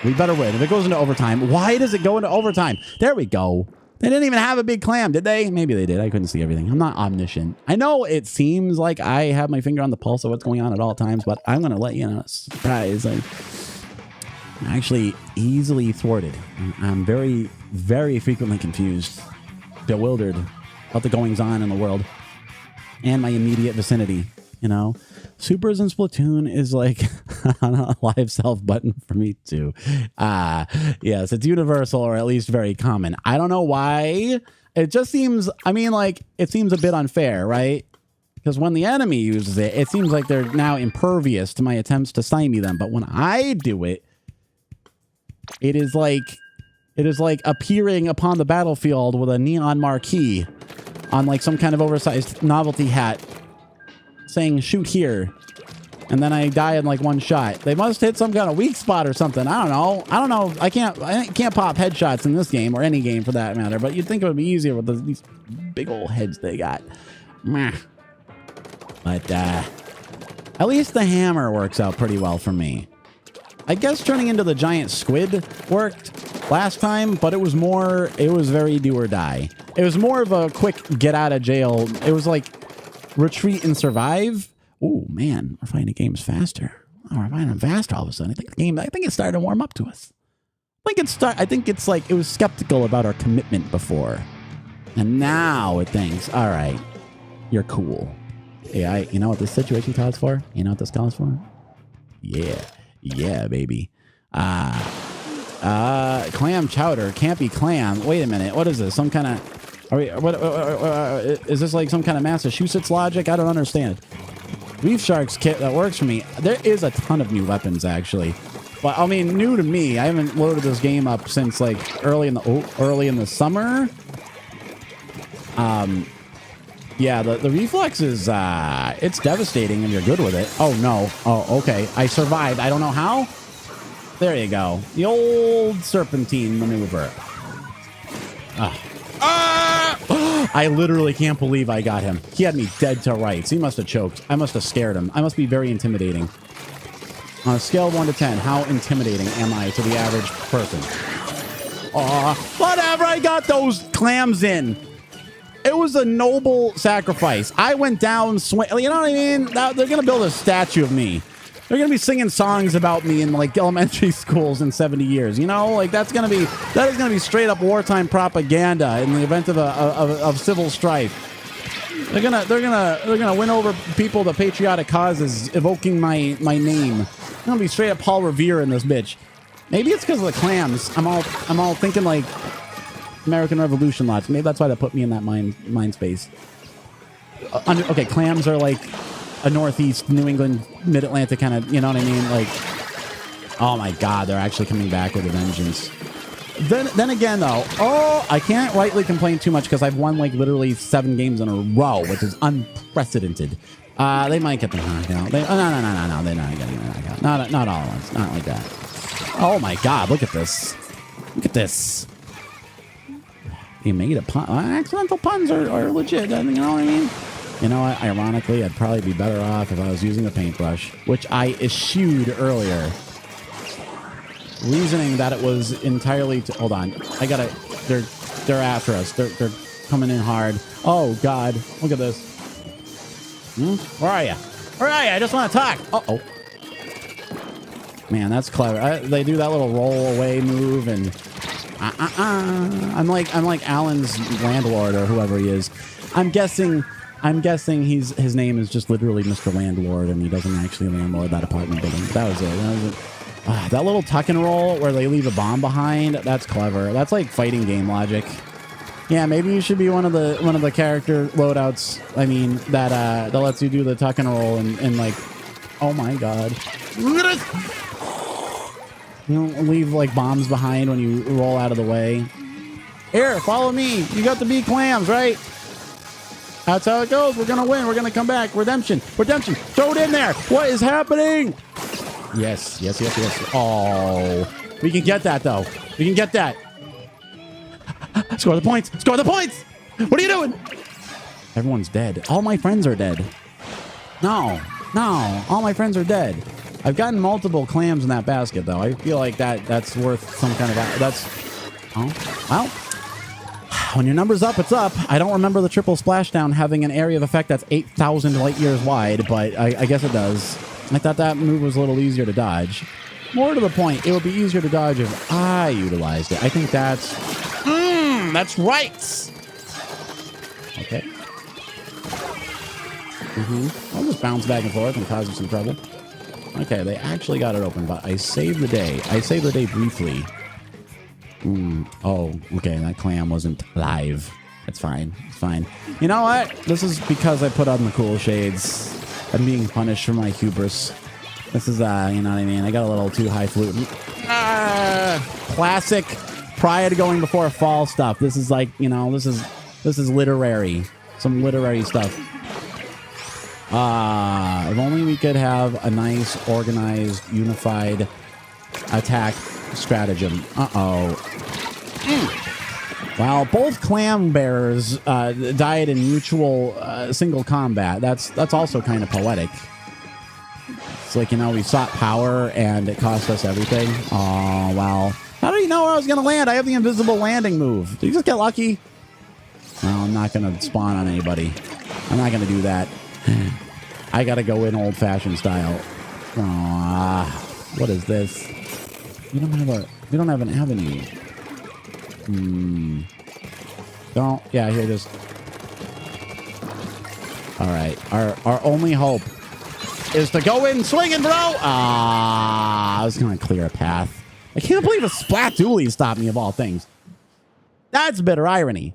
We better win. If it goes into overtime, why does it go into overtime? There we go. They didn't even have a big clam, did they? Maybe they did. I couldn't see everything. I'm not omniscient. I know it seems like I have my finger on the pulse of what's going on at all times, but I'm going to let you know. Surprise. I'm actually easily thwarted. I'm very, very frequently confused, bewildered about the goings on in the world and my immediate vicinity. You know, supers in Splatoon is like on a live self button for me too. Yes, it's universal or at least very common. I don't know why. It just seems, I mean, like, it seems a bit unfair, right? Because when the enemy uses it, it seems like they're now impervious to my attempts to stymie them. But when I do it, it is like appearing upon the battlefield with a neon marquee on like some kind of oversized novelty hat saying shoot here, and then I die in like 1 shot. They must hit some kind of weak spot or something. I don't know. I can't pop headshots in this game or any game for that matter, but you'd think it would be easier with these big old heads they got. Meh. But at least the hammer works out pretty well for me. I guess turning into the giant squid worked last time, but it was very do or die. It was more of a quick get out of jail. It was like retreat and survive. Oh man, we're finding games faster. Oh, we're finding them faster all of a sudden. I think it's starting to warm up to us. I think it's like it was skeptical about our commitment before, and now it thinks, all right, you're cool. Yeah, you know what this situation calls for? You know what this calls for? Yeah, baby. Clam chowder can't be clam. Wait a minute. What is this? Some kind of is this like some kind of Massachusetts logic? I don't understand. Reef Sharks kit that works for me. There is a ton of new weapons actually, but I mean new to me. I haven't loaded this game up since like early in the summer. Yeah, the reflex is it's devastating and you're good with it. Oh no. Oh, okay. I survived. I don't know how. There you go. The old serpentine maneuver. I literally can't believe I got him. He had me dead to rights. He must have choked. I must have scared him. I must be very intimidating. On a scale of 1 to 10, how intimidating am I to the average person? Whatever. I got those clams in. It was a noble sacrifice. I went down, you know what I mean? They're going to build a statue of me. They're going to be singing songs about me in like elementary schools in 70 years. You know, like that is going to be straight up wartime propaganda in the event of civil strife. They're gonna win over people to patriotic causes, evoking my name. It's going to be straight up Paul Revere in this bitch. Maybe it's because of the clams. I'm all thinking like American Revolution lots. Maybe that's why they put me in that mind space. Okay, clams are like a Northeast New England mid-Atlantic kind of, you know what I mean? Like, oh my God, they're actually coming back with a vengeance. Then again, though, I can't rightly complain too much because I've won like literally 7 games in a row, which is unprecedented. They might get the knockout. No, they're not getting the knockout. Not all at once. Not like that. Oh my God, look at this. Look at this. You made a pun. Accidental puns are legit. You know what I mean? You know what? Ironically, I'd probably be better off if I was using a paintbrush, which I eschewed earlier. Reasoning that it was entirely hold on. They're after us. They're coming in hard. Oh God. Look at this. Where are you? Where are you? I just want to talk. Uh-oh. Man, that's clever. They do that little roll away move, and I'm like Alan's landlord or whoever he is. I'm guessing his name is just literally Mr. Landlord, and he doesn't actually landlord that apartment building. That was it. That little tuck and roll where they leave a bomb behind. That's clever. That's like fighting game logic. Yeah, maybe you should be one of the character loadouts. I mean, that lets you do the tuck and roll and like, oh my god. You don't leave like bombs behind when you roll out of the way. Here, follow me. You got the bee clams, right? That's how it goes. We're gonna win. We're gonna come back. Redemption. Redemption. Throw it in there. What is happening? Yes. Yes, yes, yes. Oh. We can get that, though. We can get that. Score the points. Score the points. What are you doing? Everyone's dead. All my friends are dead. No. No. All my friends are dead. I've gotten multiple clams in that basket, though. I feel like that's worth some kind of... That's... Oh. Well... When your number's up, it's up. I don't remember the triple splashdown having an area of effect that's 8,000 light years wide, but I guess it does. I thought that move was a little easier to dodge. More to the point, it would be easier to dodge if I utilized it. I think that's right. Okay. I'll just bounce back and forth and cause you some trouble. Okay, they actually got it open, but I saved the day. I saved the day briefly. Oh, okay, that clam wasn't live. It's fine. It's fine. You know what? This is because I put on the cool shades. I'm being punished for my hubris. This is, you know what I mean? I got a little too high flute. Classic pride going before fall stuff. This is like, you know, this is literary. Some literary stuff. If only we could have a nice, organized, unified attack stratagem. Well, both clam bearers died in mutual single combat. That's also kind of poetic. It's like, you know, we sought power and it cost us everything. Oh, wow. How do you know where I was going to land? I have the invisible landing move. Did you just get lucky? No, I'm not going to spawn on anybody. I'm not going to do that. I got to go in old-fashioned style. What is this? We don't have an avenue. Don't. Yeah, here, just. All right. Our only hope is to go in swinging, bro. I was gonna clear a path. I can't believe a Splatoon stopped me of all things. That's bitter irony.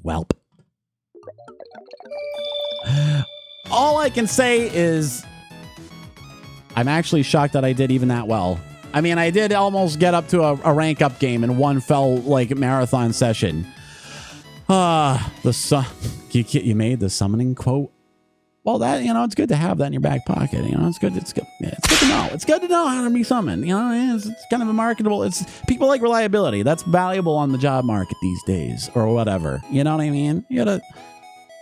Welp. All I can say is I'm actually shocked that I did even that well. I mean, I did almost get up to a rank up game in one fell like marathon session. You made the summoning quote. Well, that, you know, it's good to have that in your back pocket. You know, it's good. It's good. Yeah, it's good to know. It's good to know how to be summoned. You know, it's kind of a marketable. It's people like reliability. That's valuable on the job market these days, or whatever. You know what I mean? You gotta.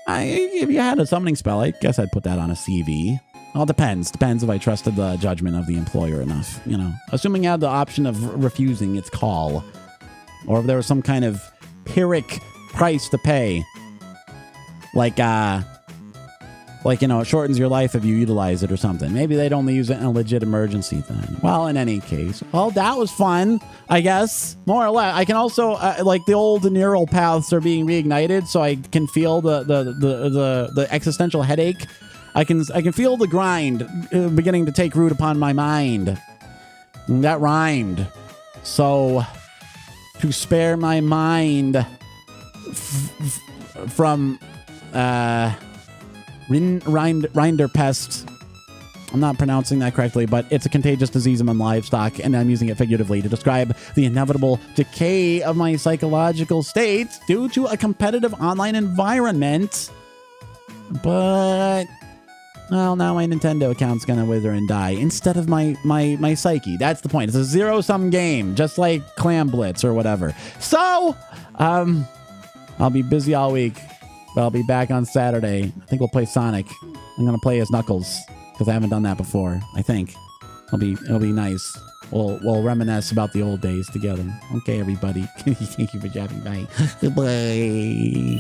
If you had a summoning spell, I guess I'd put that on a CV. Well, it depends. Depends if I trusted the judgment of the employer enough. You know, assuming you had the option of refusing its call, or if there was some kind of Pyrrhic price to pay, like you know, it shortens your life if you utilize it or something. Maybe they'd only use it in a legit emergency then. Well, in any case, well, that was fun, I guess, more or less. I can also like the old neural paths are being reignited, so I can feel the existential headache. I can feel the grind beginning to take root upon my mind. And that rhymed. So to spare my mind from Rinderpest. I'm not pronouncing that correctly, but it's a contagious disease among livestock, and I'm using it figuratively to describe the inevitable decay of my psychological states due to a competitive online environment. But, well, now my Nintendo account's gonna wither and die instead of my psyche. That's the point. It's a zero-sum game, just like Clam Blitz or whatever. So, I'll be busy all week. But I'll be back on Saturday. I think we'll play Sonic. I'm gonna play as Knuckles because I haven't done that before. I think it'll be nice. We'll reminisce about the old days together. Okay, everybody. Thank you for joining. Bye. Goodbye.